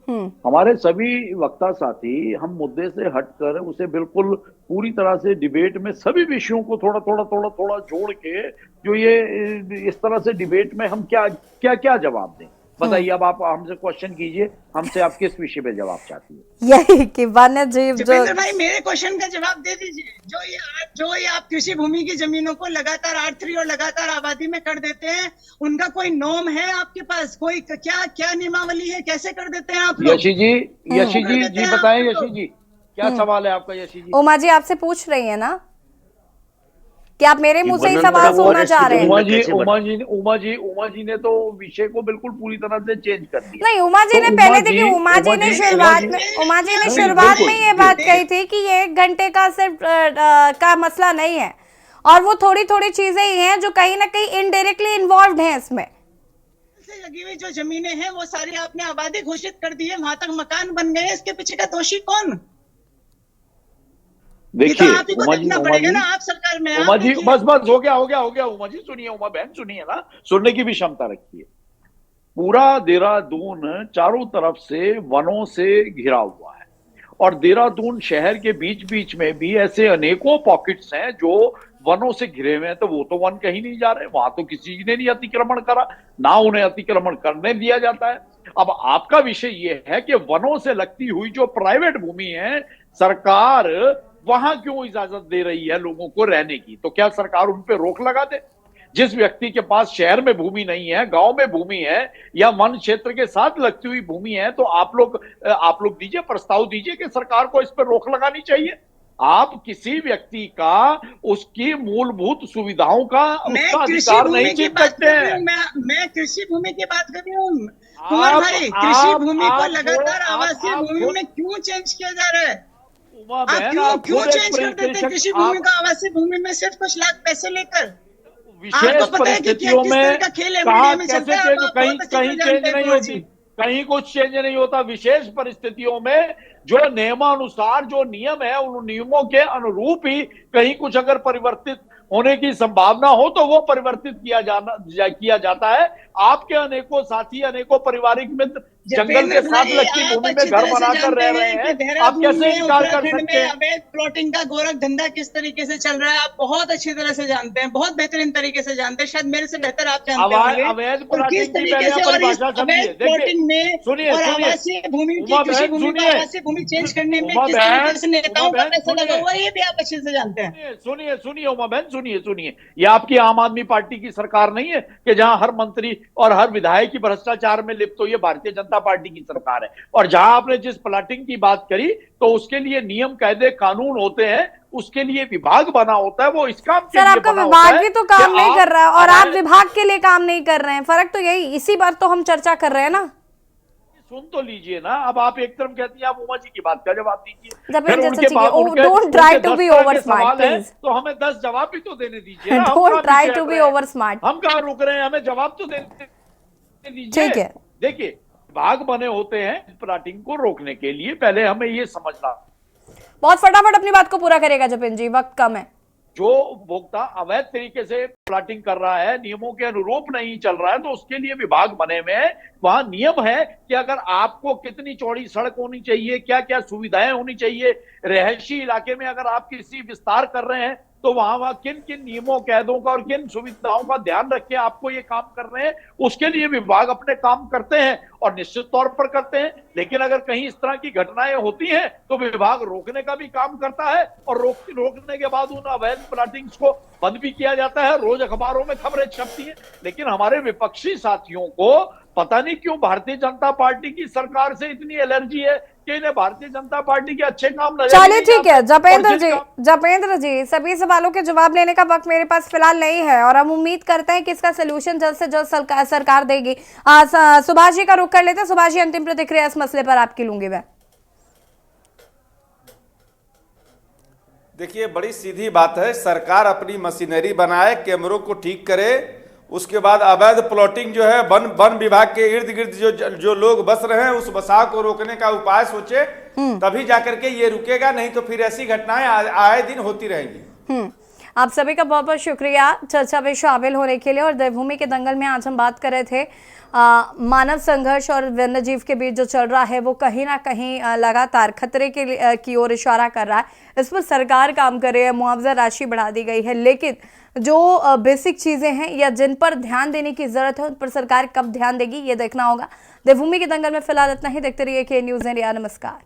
हमारे सभी वक्ता साथी हम मुद्दे से हटकर उसे बिल्कुल पूरी तरह से डिबेट में सभी विषयों को थोड़ा जोड़ के जो ये इस तरह से डिबेट में हम क्या जवाब दें, बताइए। अब आप हमसे क्वेश्चन कीजिए, हमसे आप किस विषय पे जवाब चाहती है? यही कि वन्य जीव जो भाई मेरे क्वेश्चन का जवाब दे दीजिए। जो ये आप कृषि भूमि की जमीनों को लगातार R3 और लगातार आबादी में कर देते हैं, उनका कोई नॉर्म है आपके पास? कोई क्या नियमावली है, कैसे कर देते हैं आप लोग? यशी जी बताएं। यशी जी क्या सवाल है आपका? यशी जी, उमा जी आपसे पूछ रही है ना कि आप मेरे मुंह से ही सवाल सुनना चाह रहे हैं? उमा जी ने तो विषय को बिल्कुल पूरी तरह से चेंज कर दिया। नहीं, उमा जी ने पहले देखिए, उमा जी ने शुरुआत में ये बात कही थी कि ये 1 घंटे का सिर्फ का मसला नहीं है और वो थोड़ी चीजें ही हैं जो कहीं ना कहीं इनडायरेक्टली इन्वॉल्व हैं इसमें। लगी हुई जो जमीनें हैं वो सारी आपने आबादी घोषित कर दी है, वहां तक मकान बन गए, इसके पीछे का दोषी कौन? देखिए उमा जी ना, आप सरकार में उमा जी बस हो गया उमा जी सुनिए, उमा बहन सुनिए ना, सुनने की भी क्षमता रखिए। पूरा देहरादून चारों तरफ से वनों से घिरा हुआ है और देहरादून शहर के बीच में भी ऐसे अनेकों पॉकेट्स हैं जो वनों से घिरे हुए हैं, तो वो तो वन कहीं नहीं जा रहे, वहां तो किसी ने नहीं अतिक्रमण करा, ना उन्हें अतिक्रमण करने दिया जाता है। अब आपका विषय ये है कि वनों से लगती हुई जो प्राइवेट भूमि है, सरकार वहां क्यों इजाजत दे रही है लोगों को रहने की? तो क्या सरकार उन पर रोक लगा दे? जिस व्यक्ति के पास शहर में भूमि नहीं है, गांव में भूमि है, या वन क्षेत्र के साथ लगती हुई भूमि है, तो आप लोग दीजिए, प्रस्ताव दीजिए कि सरकार को इस पर रोक लगानी चाहिए। आप किसी व्यक्ति का उसकी मूलभूत सुविधाओं का उसका अधिकार नहीं छीन सकते हैं। मैं कृषि भूमि की बात कर रही हूँ कुंवर भाई। कृषि भूमि को लगातार आवासीय भूमि में क्यों चेंज किया जा रहा है? आप क्यों चेंज कर देते हैं कृषि भूमि को आवासीय भूमि में सिर्फ कुछ लाख पैसे लेकर? विशेष परिस्थितियों में कहीं चेंज नहीं होती, कहीं कुछ चेंज नहीं होता। विशेष परिस्थितियों में जो नियमानुसार जो नियम है, उन नियमों के अनुरूप ही कहीं कुछ अगर परिवर्तित होने की संभावना हो तो वो परिवर्तित किया जाता है। आपके अनेकों साथी, अनेकों पारिवारिक मित्र जंगल के साथ लगती भूमि में घर बनाकर रह रहे हैं, आप कैसे इनकार कर सकते हैं? अवैध प्लॉटिंग का गोरख धंधा किस तरीके से चल रहा है आप बहुत अच्छी तरह से जानते हैं, बहुत बेहतरीन तरीके से जानते हैं, शायद मेरे से बेहतर आप जानते होंगे। अवैध प्लॉटिंग में सुनिए, आवासीय भूमि की कृषि भूमि को आवासीय भूमि चेंज करने में किस तरीके से नेताओं का पैसा लगा हुआ है, ये भी आप अच्छे से जानते हैं। सुनिए उमा बहन, सुनिए, ये आपकी आम आदमी पार्टी की सरकार नहीं है कि जहां हर मंत्री और हर विधायक की भ्रष्टाचार में लिप्त हो। ये भारतीय जनता पार्टी की सरकार है। और जहां आपने जिस प्लॉटिंग की बात करी, तो उसके लिए नियम, कायदे, कानून होते हैं, उसके लिए विभाग बना होता है, वो इस काम के लिए आपका विभाग भी तो काम नहीं कर रहा है और आप विभाग के लिए काम नहीं कर रहे हैं। फर्क तो यही, इसी बार तो हम चर्चा कर रहे हैं ना। सुन तो लीजिए ना, अब आप एक तरफ कहती हैं, आप उमा जी की बात का जवाब दीजिए, don't try to be over smart please. तो हमें 10 जवाब भी तो देने दीजिए। Don't try to be over smart. हम कहाँ रुक रहे हैं, हमें जवाब तो देने दीजिए। ठीक है, देखिए, विभाग बने होते हैं प्लॉटिंग को रोकने के लिए, पहले हमें ये समझना। बहुत फटाफट अपनी बात को पूरा करेगा जतिन जी, वक्त कम है। जो उपभोक्ता अवैध तरीके से प्लॉटिंग कर रहा है, नियमों के अनुरूप नहीं चल रहा है, तो उसके लिए विभाग बने हुए हैं। वहां नियम है कि अगर आपको कितनी चौड़ी सड़क होनी चाहिए, क्या क्या सुविधाएं होनी चाहिए, रिहायशी इलाके में अगर आप किसी विस्तार कर रहे हैं तो वहां किन किन नियमों, कैदों का और किन सुविधाओं का ध्यान रख के आपको ये काम कर रहे हैं, उसके लिए विभाग अपने काम करते हैं और निश्चित तौर पर करते हैं। लेकिन अगर कहीं इस तरह की घटनाएं होती हैं तो विभाग रोकने का भी काम करता है, और रोकने के बाद उन अवैध प्लॉटिंग्स को बंद भी किया जाता है। रोज अखबारों में खबरें छपती हैं। लेकिन हमारे विपक्षी साथियों को पता नहीं क्यों भारतीय जनता पार्टी की सरकार से इतनी एलर्जी है कि इन्हें भारतीय जनता पार्टी के अच्छे काम नजर। चलिए ठीक है जपेंद्र जी, सभी सवालों के जवाब लेने का वक्त मेरे पास फिलहाल नहीं है और हम उम्मीद करते हैं कि इसका सोल्यूशन जल्द से जल्द सरकार देगी। सुभाष जी का रुख कर लेते हैं। सुभाष जी, अंतिम प्रतिक्रिया इस मसले पर आपकी लूंगी मैं। देखिए, बड़ी सीधी बात है, सरकार अपनी मशीनरी बनाए, कैमरों को ठीक करे, उसके बाद अवैध प्लॉटिंग जो है वन विभाग के इर्द गिर्द जो लोग बस रहे हैं उस बसाव को रोकने का उपाय सोचे, तभी जाकर के ये रुकेगा, नहीं तो फिर ऐसी घटनाएं आए दिन होती रहेंगी। आप सभी का बहुत बहुत शुक्रिया चर्चा में शामिल होने के लिए। और देवभूमि के दंगल में आज हम बात कर रहे थे मानव संघर्ष और वन्यजीव के बीच जो चल रहा है वो कहीं ना कहीं लगातार खतरे की ओर इशारा कर रहा है। इस पर सरकार काम कर रही है, मुआवजा राशि बढ़ा दी गई है, लेकिन जो बेसिक चीजें हैं या जिन पर ध्यान देने की जरूरत है उन पर सरकार कब ध्यान देगी ये देखना होगा। देवभूमि के दंगल में फिलहाल इतना ही। देखते रहिए के न्यूज़ इंडिया। नमस्कार।